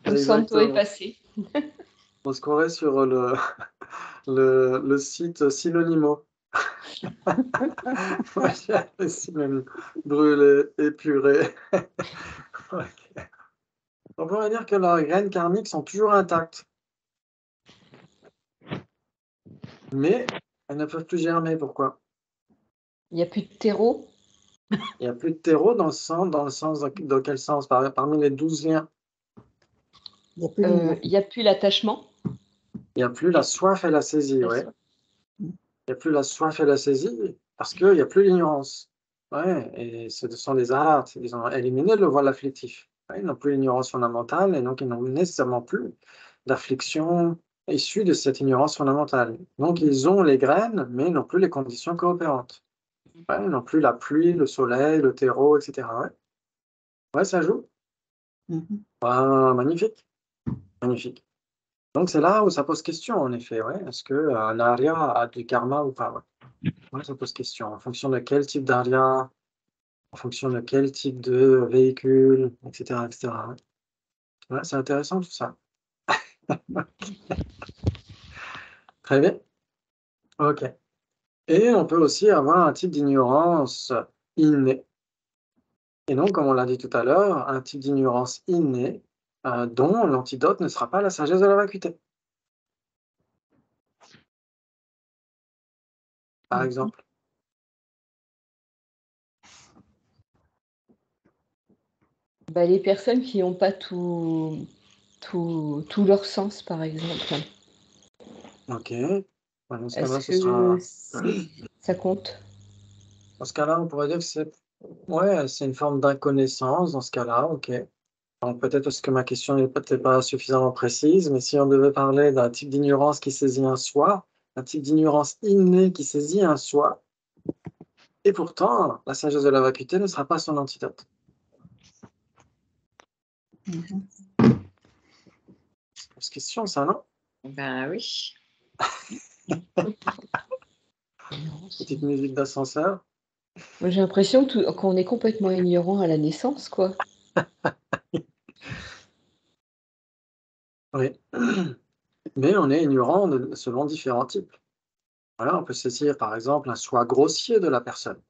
Le santo est Exactement. passé. On se croirait sur le site Synonymo. Ouais, les synonymes. Brûlé, épuré. Ok. On pourrait dire que leurs graines karmiques sont toujours intactes. Mais elles ne peuvent plus germer. Pourquoi? Il n'y a plus de terreau. Il n'y a plus de terreau dans quel sens? Parmi les 12 liens. Il n'y a plus l'union. Il n'y a plus l'attachement. Il n'y a plus la soif et la saisie, La ouais. soif. Il n'y a plus la soif et la saisie parce qu'il n'y a plus l'ignorance. Ouais, et ce sont des arats. Ils ont éliminé le voile afflictif. Ouais, ils n'ont plus l'ignorance fondamentale et donc ils n'ont nécessairement plus d'affliction issue de cette ignorance fondamentale. Donc ils ont les graines, mais ils n'ont plus les conditions coopérantes. Ouais, ils n'ont plus la pluie, le soleil, le terreau, etc. Ouais, ouais, ça joue. Mhm. Ah, magnifique. Magnifique. Donc c'est là où ça pose question, en effet. Ouais. Est-ce qu'un arya a du karma ou pas? Ouais. Ouais, ça pose question. En fonction de quel type d'arya, en fonction de quel type de véhicule, etc. etc. Ouais. Ouais, c'est intéressant tout ça. Très bien. OK. Et on peut aussi avoir un type d'ignorance innée. Et donc, comme on l'a dit tout à l'heure, un type d'ignorance innée dont l'antidote ne sera pas la sagesse de la vacuité. Par exemple. Bah, les personnes qui n'ont pas tout leur sens, par exemple. OK. Ouais, dans ce cas-là, Est-ce que ça compte? Dans ce cas-là, on pourrait dire que c'est une forme d'inconnaissance dans ce cas-là, OK. Donc peut-être parce que ma question n'est peut-être pas suffisamment précise, mais si on devait parler d'un type d'ignorance qui saisit un soi, un type d'ignorance innée qui saisit un soi, et pourtant, la sagesse de la vacuité ne sera pas son antidote. Mhm. C'est une question, ça, non? Ben oui. Petite musique d'ascenseur. Moi, j'ai l'impression qu'on est complètement ignorant à la naissance, quoi. Oui. Mais on est ignorant selon différents types. Voilà, on peut saisir, par exemple, un soi grossier de la personne.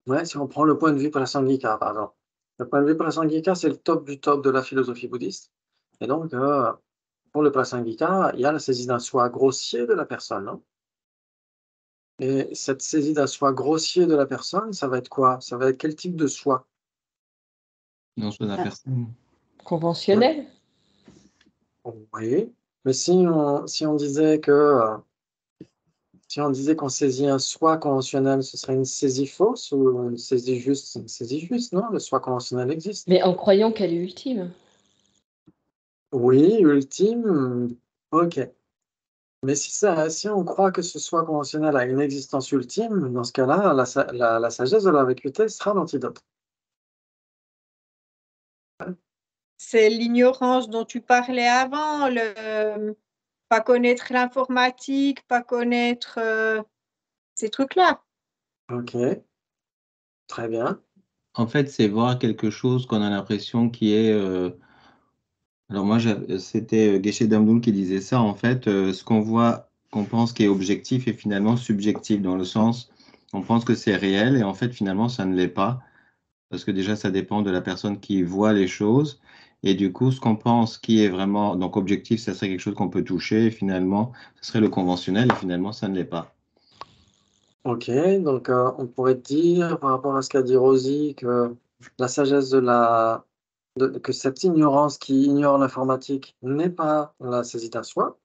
Ouais, si on prend le point de vue Prasangika, par exemple. Le point de vue Prasangika, c'est le top du top de la philosophie bouddhiste. Et donc, pour le Prasangika, il y a la saisie d'un soi grossier de la personne. Hein. Et cette saisie d'un soi grossier de la personne, ça va être quoi? Ça va être quel type de soi? Non, soit la personne. Conventionnel. Oui. Mais si on disait qu'on saisit un soi conventionnel, ce serait une saisie fausse ou une saisie juste? C'est une saisie juste, non? Le soi conventionnel existe. Mais en croyant qu'elle est ultime. Oui, ultime, ok. Mais si on croit que ce soi conventionnel a une existence ultime, dans ce cas-là, la sagesse de la vacuité sera l'antidote. C'est l'ignorance dont tu parlais avant, pas connaître l'informatique, pas connaître ces trucs-là. Ok, très bien. En fait, c'est voir quelque chose qu'on a l'impression qui est. Alors moi, c'était Geshe Damdul qui disait ça. En fait, ce qu'on voit, qu'on pense qui est objectif est finalement subjectif, dans le sens, on pense que c'est réel et en fait, finalement, ça ne l'est pas. Parce que déjà, ça dépend de la personne qui voit les choses. Et du coup, ce qu'on pense qui est vraiment, donc objectif, ça serait quelque chose qu'on peut toucher, et finalement, ce serait le conventionnel, et finalement, ça ne l'est pas. Ok, donc on pourrait dire par rapport à ce qu'a dit Rosie que la sagesse que cette ignorance qui ignore l'informatique n'est pas la saisie d'un soi,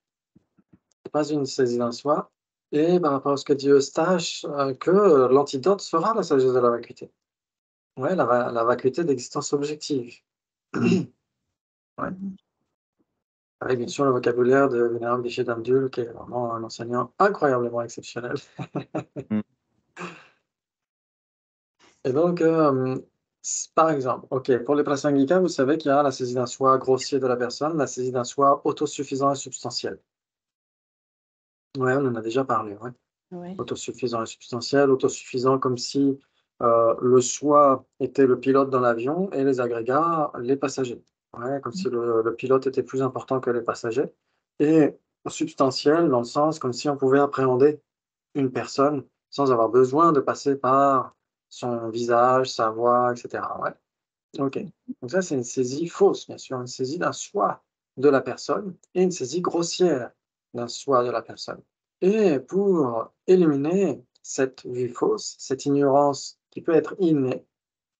n'est pas une saisie d'un soi, et par rapport à ce que dit Eustache, que l'antidote sera la sagesse de la vacuité. Ouais, la vacuité d'existence objective. Ouais. Avec bien sûr le vocabulaire de Vénérable Guichet d'Amdul, qui est vraiment un enseignant incroyablement exceptionnel. Mm. Et donc, par exemple, ok, pour les prasangika, vous savez qu'il y a la saisie d'un soi grossier de la personne, la saisie d'un soi autosuffisant et substantiel. Ouais, on en a déjà parlé, ouais. Oui. Autosuffisant et substantiel, autosuffisant comme si le soi était le pilote dans l'avion et les agrégats, les passagers. Ouais, comme si le pilote était plus important que les passagers. Et substantiel dans le sens comme si on pouvait appréhender une personne sans avoir besoin de passer par son visage, sa voix, etc. Ouais. Ok. Donc ça, c'est une saisie fausse, bien sûr, une saisie d'un soi de la personne et une saisie grossière d'un soi de la personne. Et pour éliminer cette vue fausse, cette ignorance qui peut être innée,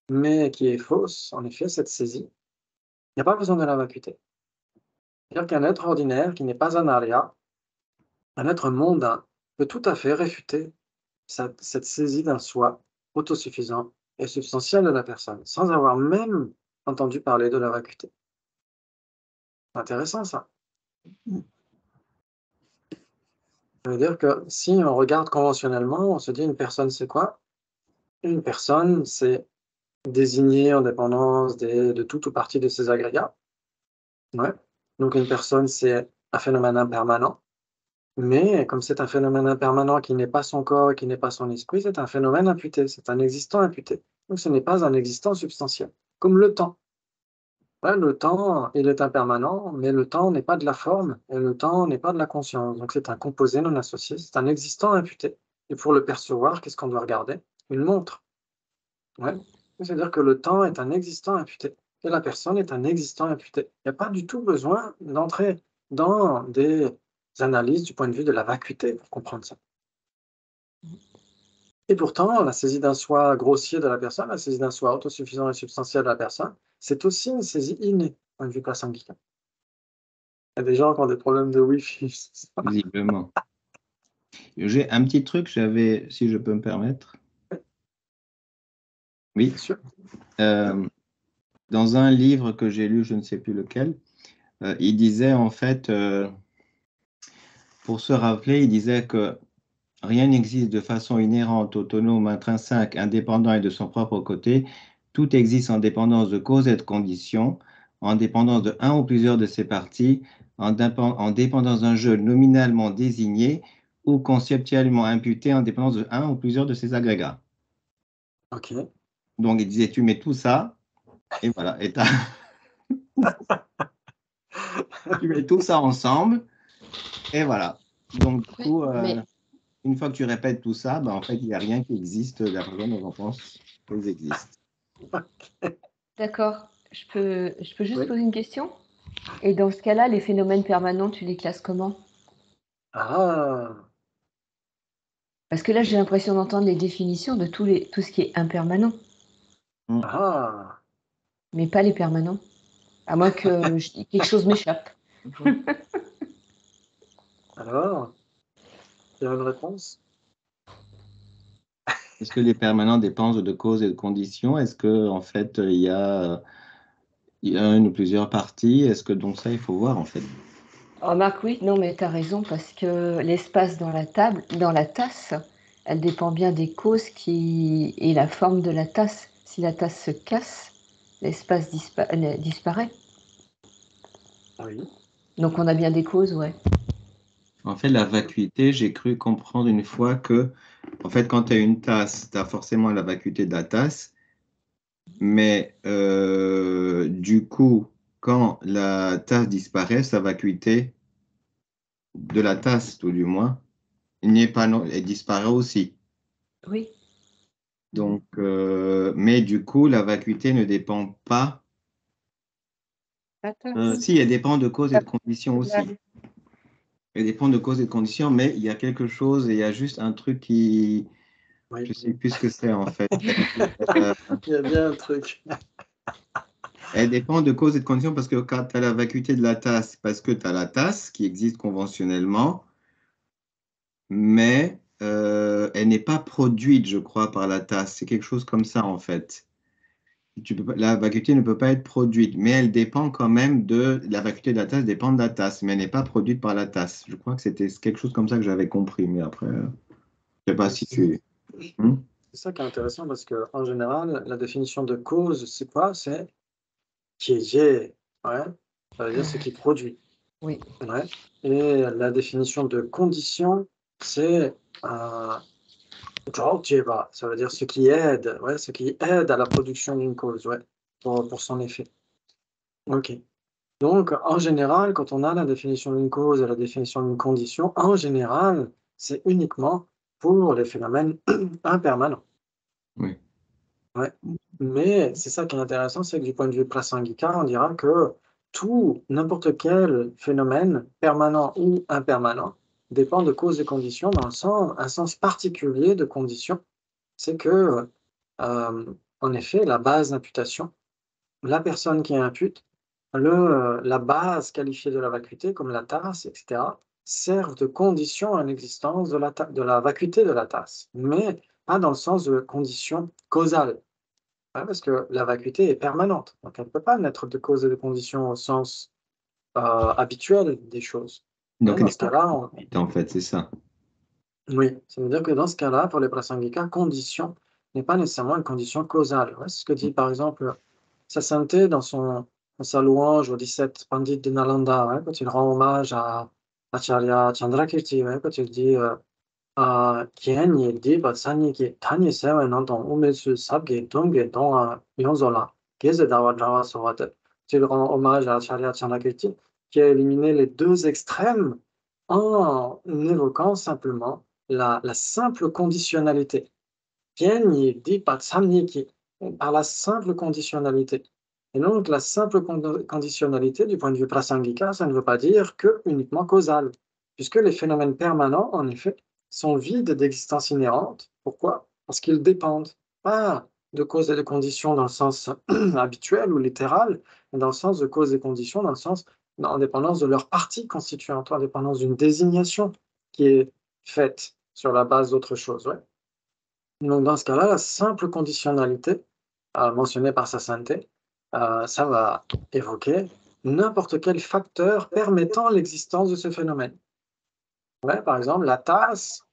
mais qui est fausse, en effet, cette saisie, il n'y a pas besoin de la vacuité. C'est-à-dire qu'un être ordinaire qui n'est pas un arya, un être mondain, peut tout à fait réfuter cette saisie d'un soi autosuffisant et substantiel de la personne, sans avoir même entendu parler de la vacuité. Intéressant ça. Ça veut dire que si on regarde conventionnellement, on se dit une personne c'est quoi? Une personne, c'est désigné en dépendance de tout ou partie de ses agrégats. Ouais. Donc une personne, c'est un phénomène impermanent. Mais comme c'est un phénomène impermanent qui n'est pas son corps, qui n'est pas son esprit, c'est un phénomène imputé, c'est un existant imputé. Donc ce n'est pas un existant substantiel, comme le temps. Ouais, le temps, il est impermanent, mais le temps n'est pas de la forme et le temps n'est pas de la conscience. Donc c'est un composé non associé, c'est un existant imputé. Et pour le percevoir, qu'est-ce qu'on doit regarder? Une montre. Ouais. C'est-à-dire que le temps est un existant imputé et la personne est un existant imputé. Il n'y a pas du tout besoin d'entrer dans des analyses du point de vue de la vacuité pour comprendre ça. Et pourtant, la saisie d'un soi grossier de la personne, la saisie d'un soi autosuffisant et substantiel de la personne, c'est aussi une saisie innée, point de vue prasangika. Il y a des gens qui ont des problèmes de Wi-Fi. Visiblement. J'ai un petit truc, si je peux me permettre. Oui. Bien sûr. Dans un livre que j'ai lu, je ne sais plus lequel, il disait en fait, pour se rappeler, il disait que rien n'existe de façon inhérente, autonome, intrinsèque, indépendant et de son propre côté. Tout existe en dépendance de causes et de conditions, en dépendance de un ou plusieurs de ses parties, en dépendance d'un jeu nominalement désigné ou conceptuellement imputé en dépendance de un ou plusieurs de ses agrégats. Ok. Donc, il disait, tu mets tout ça, et voilà, et tu mets tout ça ensemble, et voilà. Donc, du coup, une fois que tu répètes tout ça, ben, en fait, il n'y a rien qui existe de la façon dont on pense qu'elles existent. D'accord. Je peux juste Oui. poser une question? Et dans ce cas-là, les phénomènes permanents, tu les classes comment? Ah, Parce que là, j'ai l'impression d'entendre les définitions de tout ce qui est impermanent, ah. mais pas les permanents. À moins que quelque chose m'échappe. Alors, il y a une réponse? Est-ce que les permanents dépendent de causes et de conditions? Est-ce que en fait il y a une ou plusieurs parties? Est-ce que donc ça il faut voir en fait? Remarque, oui, non, mais tu as raison, parce que l'espace dans la tasse, elle dépend bien des causes et la forme de la tasse. Si la tasse se casse, l'espace disparaît. Oui. Donc on a bien des causes, ouais. En fait, la vacuité, j'ai cru comprendre une fois que, en fait, quand tu as une tasse, tu as forcément la vacuité de la tasse, mais du coup, quand la tasse disparaît, sa vacuité de la tasse, tout du moins, elle disparaît aussi. Oui. Donc, mais du coup, la vacuité ne dépend pas la tasse. Si, elle dépend de cause et de conditions aussi. La- Elle dépend de cause et de conditions, mais il y a quelque chose et il y a juste un truc qui... Oui. Je sais plus ce que c'est en fait. Il y a bien un truc. Elle dépend de cause et de conditions parce que quand tu as la vacuité de la tasse, parce que tu as la tasse qui existe conventionnellement, mais elle n'est pas produite, je crois, par la tasse. C'est quelque chose comme ça en fait. La vacuité ne peut pas être produite, mais elle dépend quand même de... La vacuité de la tasse dépend de la tasse, mais elle n'est pas produite par la tasse. Je crois que c'était quelque chose comme ça que j'avais compris, mais après, je ne sais pas si tu... C'est ça qui est intéressant parce qu'en général, la définition de cause, c'est quoi? C'est qui est, ouais, ça veut dire ce qui produit. Oui. Ouais. Et la définition de condition, c'est ça veut dire ce qui aide, ouais, ce qui aide à la production d'une cause, ouais, pour son effet. Ok. Donc, en général, quand on a la définition d'une cause et la définition d'une condition, en général, c'est uniquement pour les phénomènes impermanents. Oui. Ouais. Mais c'est ça qui est intéressant, c'est que du point de vue prasangika, on dira que n'importe quel phénomène, permanent ou impermanent, dépend de causes et conditions dans un sens particulier de condition. C'est que, en effet, la base d'imputation, la personne qui impute, la base qualifiée de la vacuité, comme la tasse, etc., servent de condition à l'existence de la vacuité de la tasse, mais pas dans le sens de condition causale. Ouais, parce que la vacuité est permanente, donc elle ne peut pas naître de cause et de condition au sens habituel des choses. Donc, Hein, elle dans n'est ce pas cas-là, produite, en fait, c'est ça. oui, ça veut dire que dans ce cas-là, pour les prasangika, condition n'est pas nécessairement une condition causale. Ouais, c'est ce que dit par exemple Sasanté dans sa louange aux 17 pandits de Nalanda, ouais, quand il rend hommage à Acharya Chandrakirti, ouais, quand il dit Kien il dit Sani ki Tani Sewa Nanton Umesu Sabge Dongge Don Yonzola, Geze Dawa Dawa Sovate. Il rend hommage à Acharya Chandrakirti qui a éliminé les deux extrêmes en évoquant simplement la simple conditionnalité. Kien il dit Sani ki par la simple conditionnalité. Et donc, la simple conditionnalité, du point de vue prasangika, ça ne veut pas dire que uniquement causal, puisque les phénomènes permanents, en effet, sont vides d'existence inhérente. Pourquoi? Parce qu'ils dépendent pas de causes et de conditions dans le sens habituel ou littéral, mais dans le sens de causes et conditions, dans le sens en dépendance de leur partie constituante, en dépendance d'une désignation qui est faite sur la base d'autre chose. Ouais. Donc, dans ce cas-là, la simple conditionnalité mentionnée par Sasanté, ça va évoquer n'importe quel facteur permettant l'existence de ce phénomène. Ouais, par exemple, la tasse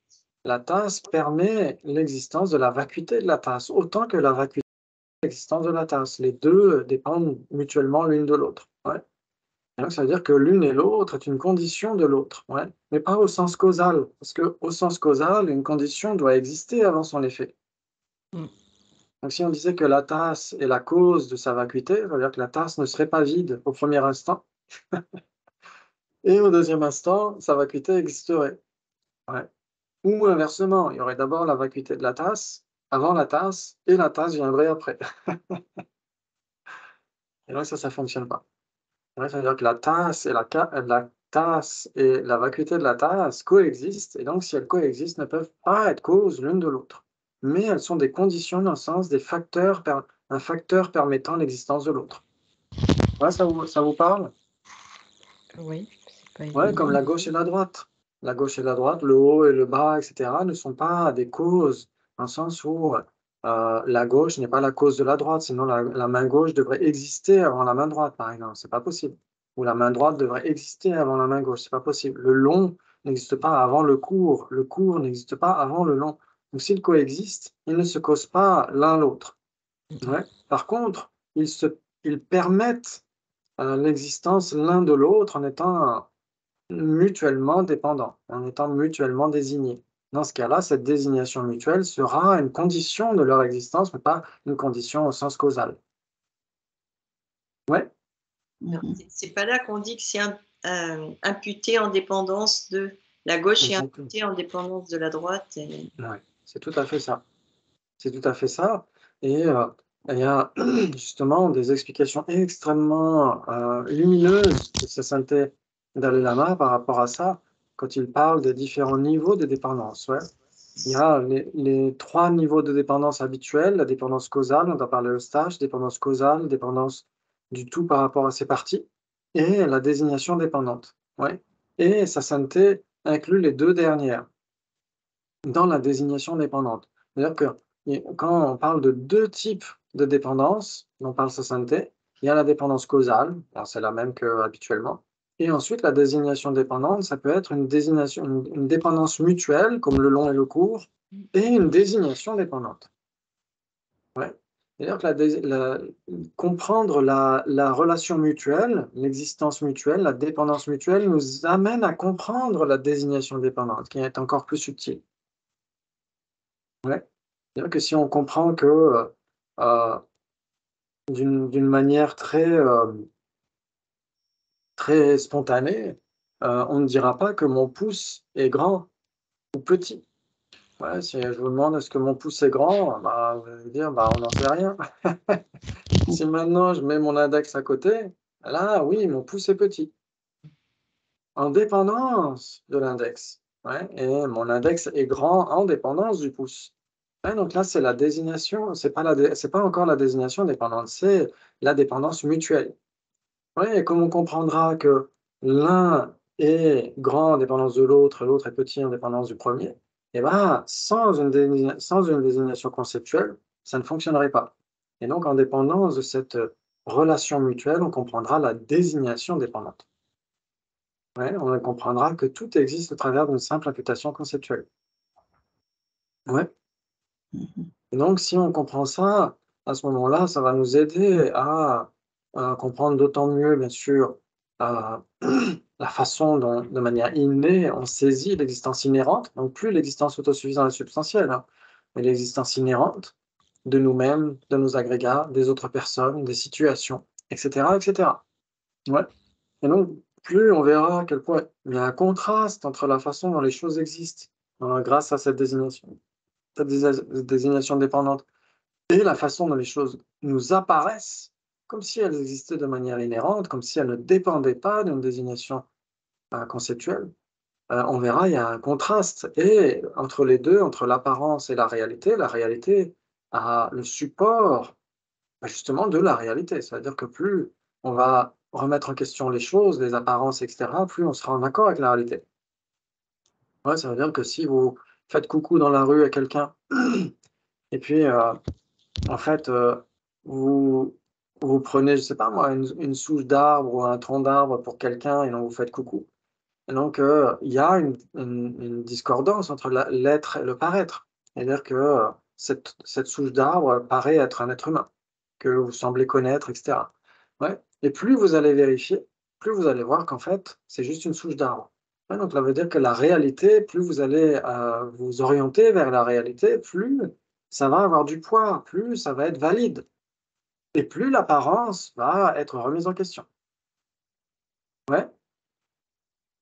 permet l'existence de la vacuité de la tasse, autant que la vacuité de l'existence de la tasse. Les deux dépendent mutuellement l'une de l'autre. Ouais. Et donc, ça veut dire que l'une et l'autre est une condition de l'autre, ouais. Mais pas au sens causal, parce qu'au sens causal, une condition doit exister avant son effet. Donc, si on disait que la tasse est la cause de sa vacuité, ça veut dire que la tasse ne serait pas vide au premier instant, et au deuxième instant, sa vacuité existerait. Ouais. Ou inversement, il y aurait d'abord la vacuité de la tasse, avant la tasse, et la tasse viendrait après. Et donc ça ne fonctionne pas. Ouais, ça veut dire que la tasse et la vacuité de la tasse coexistent, et donc si elles coexistent, ne peuvent pas être causes l'une de l'autre. Mais elles sont des conditions dans le sens des facteurs, un facteur permettant l'existence de l'autre. Ouais, ça vous parle? Oui, c'est pas Ouais, évident. comme la gauche et la droite. La gauche et la droite, le haut et le bas, etc., ne sont pas des causes, dans le sens où la gauche n'est pas la cause de la droite, sinon la main gauche devrait exister avant la main droite, par exemple, c'est pas possible. Ou la main droite devrait exister avant la main gauche, c'est pas possible. Le long n'existe pas avant le court n'existe pas avant le long. Donc s'ils coexistent, ils ne se causent pas l'un l'autre. Ouais. Par contre, ils permettent l'existence l'un de l'autre en étant mutuellement dépendants, en étant mutuellement désignés. Dans ce cas-là, cette désignation mutuelle sera une condition de leur existence, mais pas une condition au sens causal. Ouais. C'est pas là qu'on dit que c'est imputé en dépendance de la gauche et imputé en dépendance de la droite. Ouais, c'est tout à fait ça. C'est tout à fait ça. Et il y a justement des explications extrêmement lumineuses de Sasanté Dalai Lama par rapport à ça, quand il parle des différents niveaux de dépendance. Ouais. Il y a les 3 niveaux de dépendance habituels, la dépendance causale, on a parlé au stage, dépendance causale, dépendance du tout par rapport à ses parties, et la désignation dépendante. Ouais. Et Sasanté inclut les 2 dernières dans la désignation dépendante. C'est-à-dire que quand on parle de 2 types de dépendance, on parle Sasanté, il y a la dépendance causale, c'est la même qu'habituellement, et ensuite la désignation dépendante, ça peut être une dépendance mutuelle, comme le long et le court, et une désignation dépendante. Ouais. C'est-à-dire que comprendre la relation mutuelle, l'existence mutuelle, la dépendance mutuelle nous amène à comprendre la désignation dépendante, qui est encore plus subtile. Ouais. C'est-à-dire que si on comprend que d'une manière très spontanée, on ne dira pas que mon pouce est grand ou petit. Ouais, si je vous demande est-ce que mon pouce est grand, bah, vous allez dire bah, on n'en sait rien. Si maintenant je mets mon index à côté, là oui, mon pouce est petit. En dépendance de l'index. Ouais, et mon index est grand en dépendance du pouce. Ouais, donc là, c'est la désignation, c'est pas encore la désignation dépendante, c'est la dépendance mutuelle. Ouais, et comme on comprendra que l'un est grand en dépendance de l'autre, l'autre est petit en dépendance du premier, et ben, sans une désignation conceptuelle, ça ne fonctionnerait pas. Et donc, en dépendance de cette relation mutuelle, on comprendra la désignation dépendante. Ouais, on comprendra que tout existe au travers d'une simple imputation conceptuelle. Ouais. Et donc, si on comprend ça, à ce moment-là, ça va nous aider à comprendre d'autant mieux, bien sûr, la façon dont, de manière innée, on saisit l'existence inhérente, donc plus l'existence autosuffisante et substantielle, hein, mais l'existence inhérente de nous-mêmes, de nos agrégats, des autres personnes, des situations, etc., etc. Ouais. Et donc, plus on verra à quel point il y a un contraste entre la façon dont les choses existent, grâce à cette désignation dépendante, et la façon dont les choses nous apparaissent, comme si elles existaient de manière inhérente, comme si elles ne dépendaient pas d'une désignation conceptuelle, on verra, il y a un contraste. Et entre les deux, entre l'apparence et la réalité a le support justement de la réalité. C'est-à-dire que plus on va remettre en question les choses, les apparences, etc., plus on sera en accord avec la réalité. Ouais, ça veut dire que si vous faites coucou dans la rue à quelqu'un, et puis en fait, vous prenez, je sais pas moi, une souche d'arbre ou un tronc d'arbre pour quelqu'un et donc vous faites coucou. Et donc, il y a une discordance entre l'être et le paraître. C'est-à-dire que cette souche d'arbre paraît être un être humain, que vous semblez connaître, etc. Ouais. Et plus vous allez vérifier, plus vous allez voir qu'en fait, c'est juste une souche d'arbre. Ouais, donc, ça veut dire que la réalité, plus vous allez vous orienter vers la réalité, plus ça va avoir du poids, plus ça va être valide, et plus l'apparence va être remise en question. Ouais.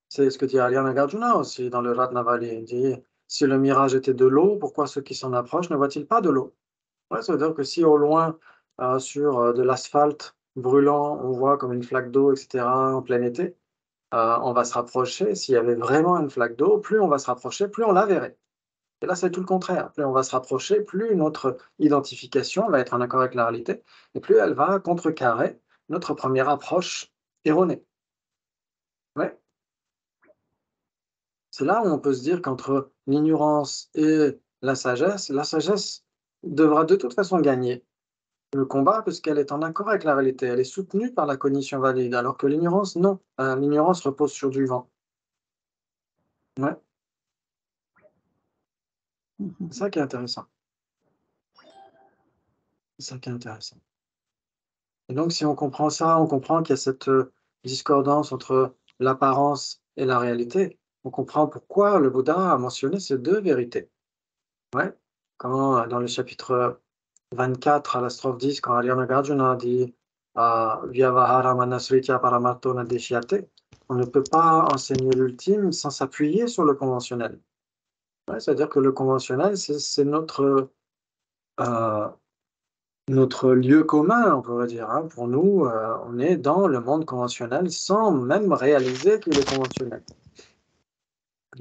C'est ce que dit Alya Nagarjuna aussi dans le Ratnavali. Il dit si le mirage était de l'eau, pourquoi ceux qui s'en approchent ne voient-ils pas de l'eau? Ouais, ça veut dire que si au loin, sur de l'asphalte brûlant, on voit comme une flaque d'eau, etc., en plein été, on va se rapprocher. S'il y avait vraiment une flaque d'eau, plus on va se rapprocher, plus on la verrait. Et là, c'est tout le contraire. Plus on va se rapprocher, plus notre identification va être en accord avec la réalité, et plus elle va contrecarrer notre première approche erronée. Ouais. C'est là où on peut se dire qu'entre l'ignorance et la sagesse devra de toute façon gagner le combat puisqu'elle est en accord avec la réalité, elle est soutenue par la cognition valide, alors que l'ignorance, non. L'ignorance repose sur du vent. Ouais. C'est ça qui est intéressant. C'est ça qui est intéressant. Et donc, si on comprend ça, on comprend qu'il y a cette discordance entre l'apparence et la réalité. On comprend pourquoi le Bouddha a mentionné ces deux vérités. Ouais. Quand, dans le chapitre 24 à la strophe 10, quand Alya Nagarjuna dit Vyavahara Manasritya Paramarto Nadeshyate, on ne peut pas enseigner l'ultime sans s'appuyer sur le conventionnel. Ouais, c'est-à-dire que le conventionnel, c'est notre notre lieu commun, on pourrait dire. Hein. Pour nous, on est dans le monde conventionnel sans même réaliser qu'il est conventionnel.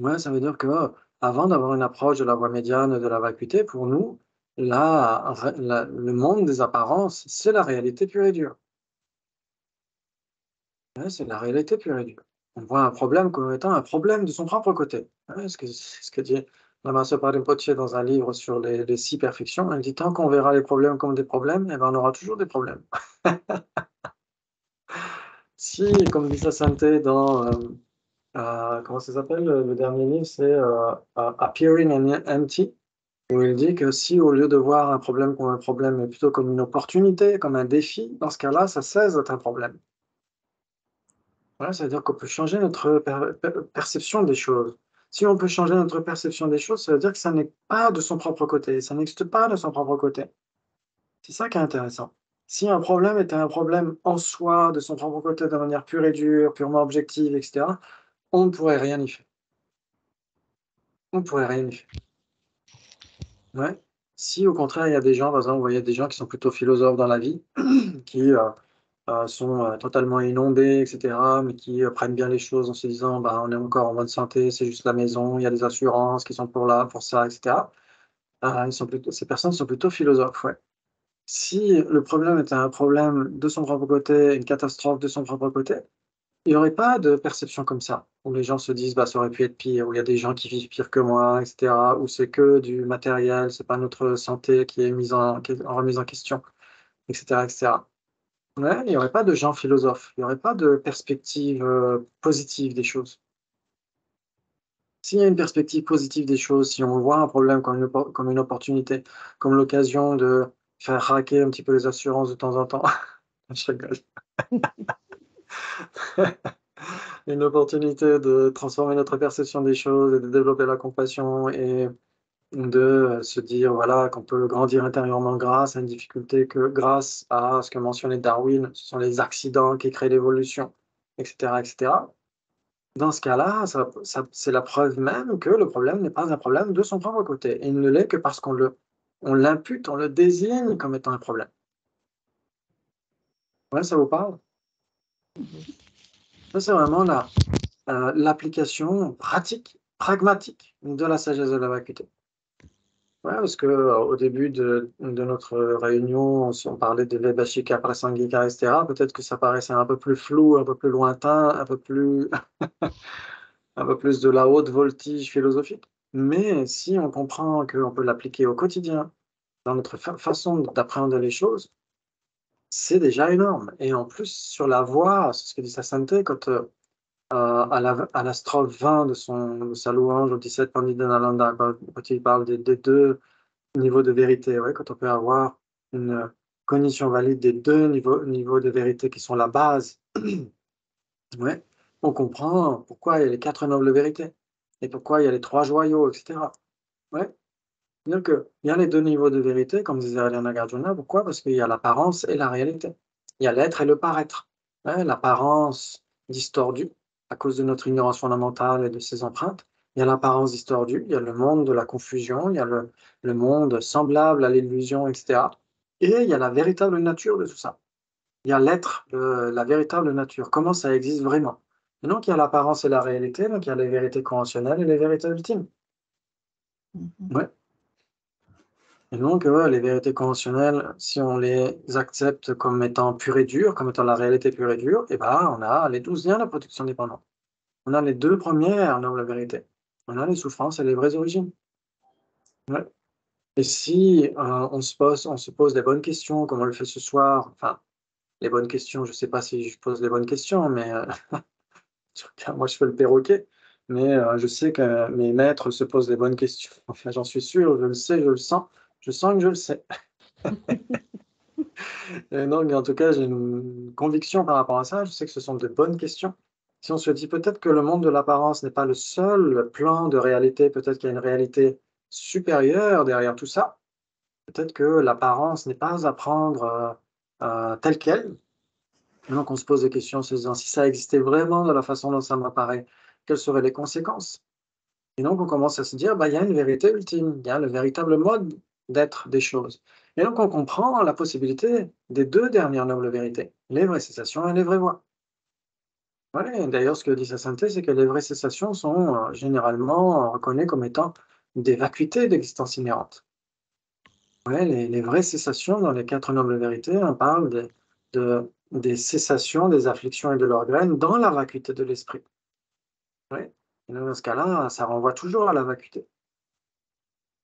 Ouais, ça veut dire que avant d'avoir une approche de la voie médiane, de la vacuité, pour nous, le monde des apparences, c'est la réalité pure et dure. Ouais, c'est la réalité pure et dure. On voit un problème comme étant un problème de son propre côté. Ouais, ce que dit Lama Rinpoche dans un livre sur les 6 perfections. Elle dit tant qu'on verra les problèmes comme des problèmes, eh ben, on aura toujours des problèmes. Si, comme dit Sassante dans comment ça s'appelle le dernier livre, c'est Appearing and Empty, où il dit que si au lieu de voir un problème comme un problème, mais plutôt comme une opportunité, comme un défi, dans ce cas-là, ça cesse d'être un problème. Voilà, ça veut dire qu'on peut changer notre perception des choses. Si on peut changer notre perception des choses, ça veut dire que ça n'est pas de son propre côté, ça n'existe pas de son propre côté. C'est ça qui est intéressant. Si un problème était un problème en soi, de son propre côté, de manière pure et dure, purement objective, etc., on ne pourrait rien y faire. On ne pourrait rien y faire. Ouais. Si au contraire, il y a des gens, par exemple, vous voyez des gens qui sont plutôt philosophes dans la vie, qui sont totalement inondés, etc., mais qui prennent bien les choses en se disant bah, on est encore en bonne santé, c'est juste la maison, il y a des assurances qui sont pour là, pour ça, etc. Ces personnes sont plutôt philosophes, ouais. Si le problème était un problème de son propre côté, une catastrophe de son propre côté, il n'y aurait pas de perception comme ça, où les gens se disent bah, ça aurait pu être pire, où il y a des gens qui vivent pire que moi, etc., où c'est que du matériel, c'est pas notre santé qui est remise en question, etc., etc. Ouais, il n'y aurait pas de gens philosophes, il n'y aurait pas de perspective positive des choses. S'il y a une perspective positive des choses, si on voit un problème comme une opportunité, comme l'occasion de faire hacker un petit peu les assurances de temps en temps, je rigole. Une opportunité de transformer notre perception des choses et de développer la compassion et de se dire voilà, qu'on peut grandir intérieurement grâce à une difficulté, que grâce à ce que mentionnait Darwin, ce sont les accidents qui créent l'évolution, etc., etc. Dans ce cas-là, c'est la preuve même que le problème n'est pas un problème de son propre côté. Il ne l'est que parce on l'impute, on le désigne comme étant un problème. Ouais, ça vous parle? Ça, c'est vraiment l'application pratique, pragmatique de la sagesse de la vacuité. Ouais, parce que au début de notre réunion, on parlait de Vaibhashika, Prasangika, etc. Peut-être que ça paraissait un peu plus flou, un peu plus lointain, un peu plus de la haute voltige philosophique. Mais si on comprend qu'on peut l'appliquer au quotidien, dans notre façon d'appréhender les choses, c'est déjà énorme. Et en plus, sur la voie, c'est ce que dit Sassante, quand à la strophe 20 de sa louange au 17 Pandit-Dhanalanda, quand il parle des 2 niveaux de vérité, ouais, quand on peut avoir une cognition valide des 2 niveaux de vérité qui sont la base, ouais, on comprend pourquoi il y a les 4 nobles vérités et pourquoi il y a les 3 joyaux, etc. Ouais. C'est-à-dire qu'il y a les 2 niveaux de vérité, comme disait Ariana Nagarjuna. Pourquoi? Parce qu'il y a l'apparence et la réalité. Il y a l'être et le paraître. Ouais, l'apparence distordue à cause de notre ignorance fondamentale et de ses empreintes. Il y a l'apparence distordue, il y a le monde de la confusion, il y a le monde semblable à l'illusion, etc. Et il y a la véritable nature de tout ça. Il y a l'être, la véritable nature, comment ça existe vraiment. Et donc, il y a l'apparence et la réalité, donc il y a les vérités conventionnelles et les vérités ultimes. Ouais. Et donc, les vérités conventionnelles, si on les accepte comme étant pures et dures, comme étant la réalité pure et dure, eh ben, on a les 12 liens de protection dépendante. On a les 2 premières nobles vérités. On a les souffrances et les vraies origines. Ouais. Et si on se pose les bonnes questions, comme on le fait ce soir, enfin, les bonnes questions, je ne sais pas si je pose les bonnes questions, mais moi je fais le perroquet, mais je sais que mes maîtres se posent les bonnes questions. Enfin, j'en suis sûr, je le sais, je le sens. Je sens que je le sais. Et donc, en tout cas, j'ai une conviction par rapport à ça. Je sais que ce sont de bonnes questions. Si on se dit peut-être que le monde de l'apparence n'est pas le seul plan de réalité, peut-être qu'il y a une réalité supérieure derrière tout ça, peut-être que l'apparence n'est pas à prendre telle qu'elle. Et donc, on se pose des questions en se disant si ça existait vraiment de la façon dont ça m'apparaît, quelles seraient les conséquences? Et donc, on commence à se dire, bah, il y a une vérité ultime, il y a le véritable mode d'être des choses. Et donc, on comprend la possibilité des deux dernières nobles vérités, les vraies cessations et les vraies voies. Ouais, d'ailleurs, ce que dit sa sainteté, c'est que les vraies cessations sont généralement reconnues comme étant des vacuités d'existence inhérente. Ouais, les vraies cessations dans les quatre nobles vérités, on parle des cessations, des afflictions et de leurs graines dans la vacuité de l'esprit. Ouais. Et dans ce cas-là, ça renvoie toujours à la vacuité.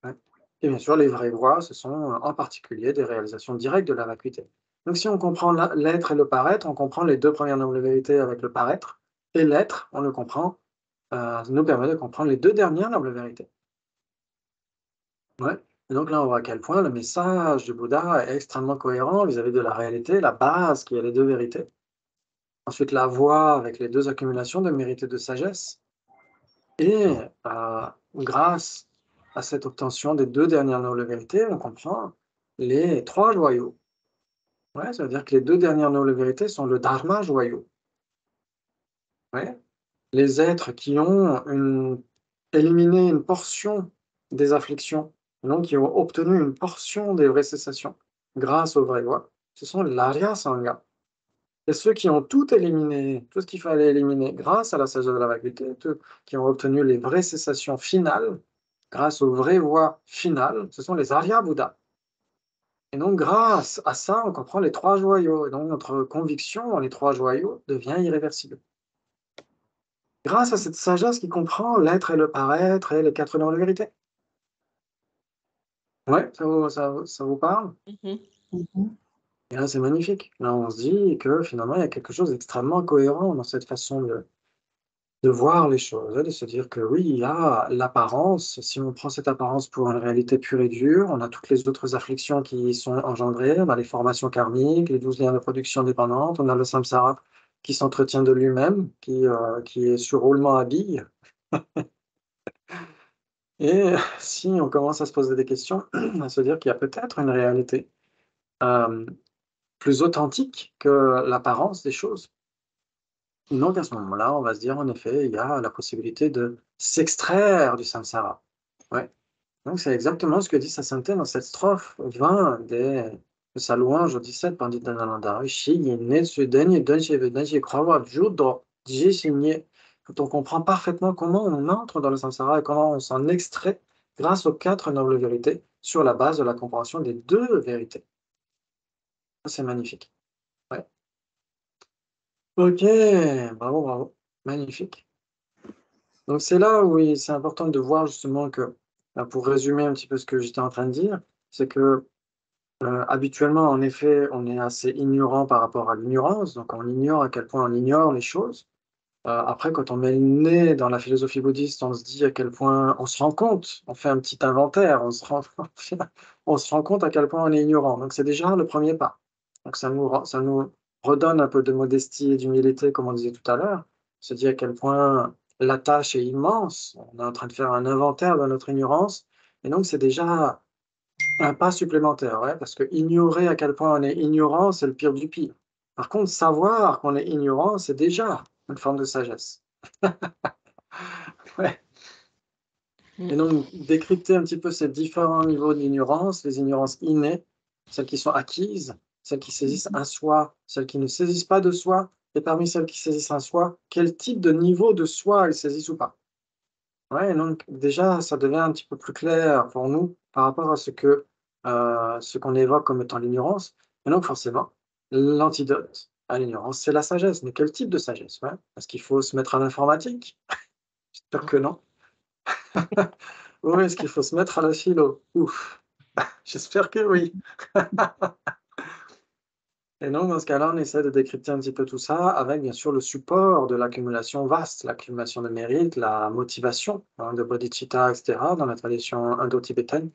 Ouais. Et bien sûr, les vraies voies, ce sont en particulier des réalisations directes de la vacuité. Donc, si on comprend l'être et le paraître, on comprend les deux premières nobles vérités avec le paraître, et l'être, on le comprend, nous permet de comprendre les deux dernières nobles vérités. Ouais. Et donc là, on voit à quel point le message du Bouddha est extrêmement cohérent vis-à-vis de la réalité, la base qui est les deux vérités. Ensuite, la voie avec les deux accumulations de mérite et de sagesse. Et grâce à cette obtention des deux dernières nobles vérités, on comprend les trois joyaux. Ouais, ça veut dire que les deux dernières nobles vérités sont le dharma joyau. Ouais. Les êtres qui ont éliminé une portion des afflictions, donc qui ont obtenu une portion des vraies cessations grâce aux vraies voies, ce sont l'Arya Sangha. Et ceux qui ont tout éliminé, tout ce qu'il fallait éliminer grâce à la sagesse de la vacuité, qui ont obtenu les vraies cessations finales, grâce aux vraies voies finales, ce sont les Arya Bouddhas. Et donc, grâce à ça, on comprend les trois joyaux. Et donc, notre conviction dans les trois joyaux devient irréversible. Grâce à cette sagesse qui comprend l'être et le paraître et les quatre nobles vérités. Ouais, ça vous parle? Mhm. Et là, c'est magnifique. Là, on se dit que finalement, il y a quelque chose d'extrêmement cohérent dans cette façon de voir les choses, de se dire que oui, il y a l'apparence. Si on prend cette apparence pour une réalité pure et dure, on a toutes les autres afflictions qui y sont engendrées, on a les formations karmiques, les 12 liens de production dépendantes, on a le samsara qui s'entretient de lui-même, qui est sur roulement à billes. Et si on commence à se poser des questions, à se dire qu'il y a peut-être une réalité plus authentique que l'apparence des choses. Donc à ce moment-là, on va se dire en effet, il y a la possibilité de s'extraire du samsara. Ouais. Donc c'est exactement ce que dit sa sainteté dans cette strophe 20 de sa louange au 17 Pandita quand on comprend parfaitement comment on entre dans le samsara et comment on s'en extrait grâce aux quatre nobles vérités sur la base de la compréhension des deux vérités. C'est magnifique. Ouais. Ok, bravo, bravo. Magnifique. Donc c'est là où c'est important de voir justement que, pour résumer un petit peu ce que j'étais en train de dire, c'est que habituellement, en effet, on est assez ignorant par rapport à l'ignorance, donc on ignore à quel point on ignore les choses. Après, quand on met le nez dans la philosophie bouddhiste, on se dit à quel point on se rend compte, on fait un petit inventaire, on se rend compte à quel point on est ignorant. Donc c'est déjà le premier pas. Donc ça nous redonne un peu de modestie et d'humilité, comme on disait tout à l'heure. On se dit à quel point la tâche est immense. On est en train de faire un inventaire de notre ignorance. Et donc c'est déjà un pas supplémentaire, ouais, parce que ignorer à quel point on est ignorant, c'est le pire du pire. Par contre, savoir qu'on est ignorant, c'est déjà une forme de sagesse. Ouais. Et donc, décrypter un petit peu ces différents niveaux d'ignorance, les ignorances innées, celles qui sont acquises, celles qui saisissent un soi, celles qui ne saisissent pas de soi, et parmi celles qui saisissent un soi, quel type de niveau de soi elles saisissent ou pas. Ouais, donc déjà, ça devient un petit peu plus clair pour nous par rapport à ce qu'on évoque comme étant l'ignorance. Et donc, forcément, l'antidote à l'ignorance, c'est la sagesse. Mais quel type de sagesse? Ouais. Est-ce qu'il faut se mettre à l'informatique? J'espère que non. Ou est-ce qu'il faut se mettre à la philo? Ouf, j'espère que oui. Et donc, dans ce cas-là, on essaie de décrypter un petit peu tout ça avec, bien sûr, le support de l'accumulation vaste, l'accumulation de mérite, la motivation de bodhicitta, etc., dans la tradition indo-tibétaine.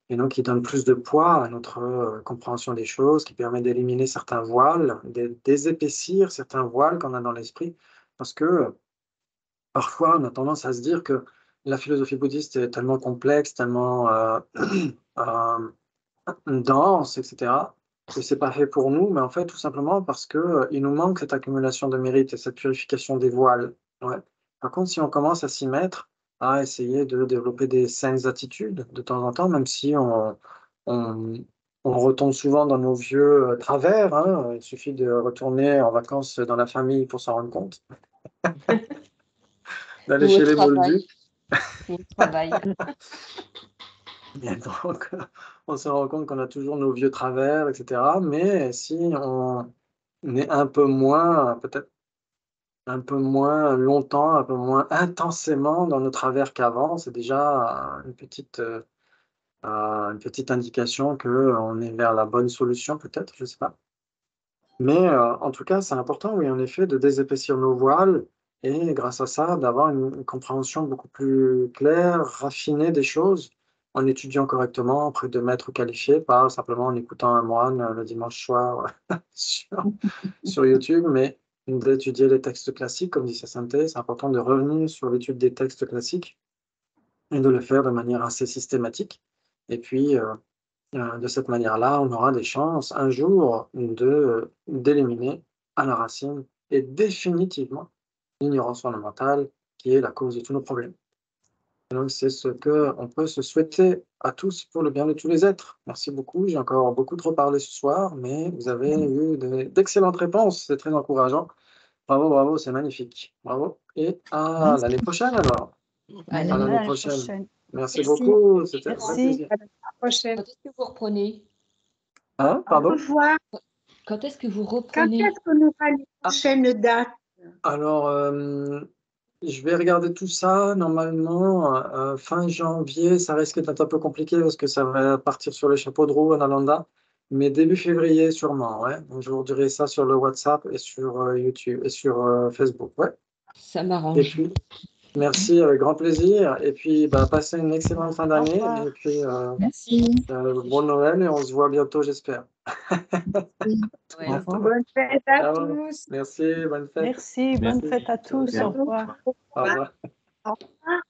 Et donc, qui donne plus de poids à notre compréhension des choses, qui permet d'éliminer certains voiles, de désépaissir certains voiles qu'on a dans l'esprit. Parce que parfois, on a tendance à se dire que la philosophie bouddhiste est tellement complexe, tellement dense, etc., que c'est pas fait pour nous, mais en fait, tout simplement parce que il nous manque cette accumulation de mérite et cette purification des voiles. Ouais. Par contre, si on commence à s'y mettre, à essayer de développer des saines attitudes de temps en temps, même si on On retombe souvent dans nos vieux travers, hein. Il suffit de retourner en vacances dans la famille pour s'en rendre compte. D'aller Ou au chez les travail. Moldus. Ou au travail. Et donc, on se rend compte qu'on a toujours nos vieux travers, etc. Mais si on est un peu moins, peut-être un peu moins longtemps, un peu moins intensément dans nos travers qu'avant, c'est déjà une petite indication qu'on est vers la bonne solution, peut-être, je ne sais pas. Mais en tout cas, c'est important, oui, en effet, de désépaissir nos voiles et grâce à ça, d'avoir une compréhension beaucoup plus claire, raffinée des choses, en étudiant correctement auprès de maîtres qualifiés, pas simplement en écoutant un moine le dimanche soir sur YouTube, mais d'étudier les textes classiques, comme dit sa sainteté. C'est important de revenir sur l'étude des textes classiques et de le faire de manière assez systématique. Et puis, de cette manière-là, on aura des chances un jour d'éliminer à la racine et définitivement l'ignorance fondamentale qui est la cause de tous nos problèmes. Et donc, c'est ce qu'on peut se souhaiter à tous pour le bien de tous les êtres. Merci beaucoup. J'ai encore beaucoup trop parlé ce soir, mais vous avez eu d'excellentes réponses. C'est très encourageant. Bravo, bravo, c'est magnifique. Bravo. Et à l'année prochaine alors. À À l'année l'année prochaine. Merci beaucoup. C'était un vrai plaisir. À la prochaine. Quand est-ce que vous reprenez? Hein, Au pardon? revoir. Quand est-ce que vous Quand reprenez? est-ce qu'on aura les prochaines dates? Alors, je vais regarder tout ça. Normalement, fin janvier, ça risque d'être un peu compliqué parce que ça va partir sur les chapeaux de roue en Alanda. Mais début février, sûrement, ouais. Donc, je vous dirai ça sur le WhatsApp et sur YouTube et sur Facebook, ouais. Ça Et m'arrange. puis, merci, avec grand plaisir. Et puis, bah, passez une excellente fin d'année. revoir. Et puis, Merci. bon Noël et on se voit bientôt, j'espère. Ouais. Bientôt. Bonne fête à Ciao. tous. Merci, bonne fête. Merci, bonne Merci. fête à tous. Ciao. Au revoir. Au revoir. Au revoir.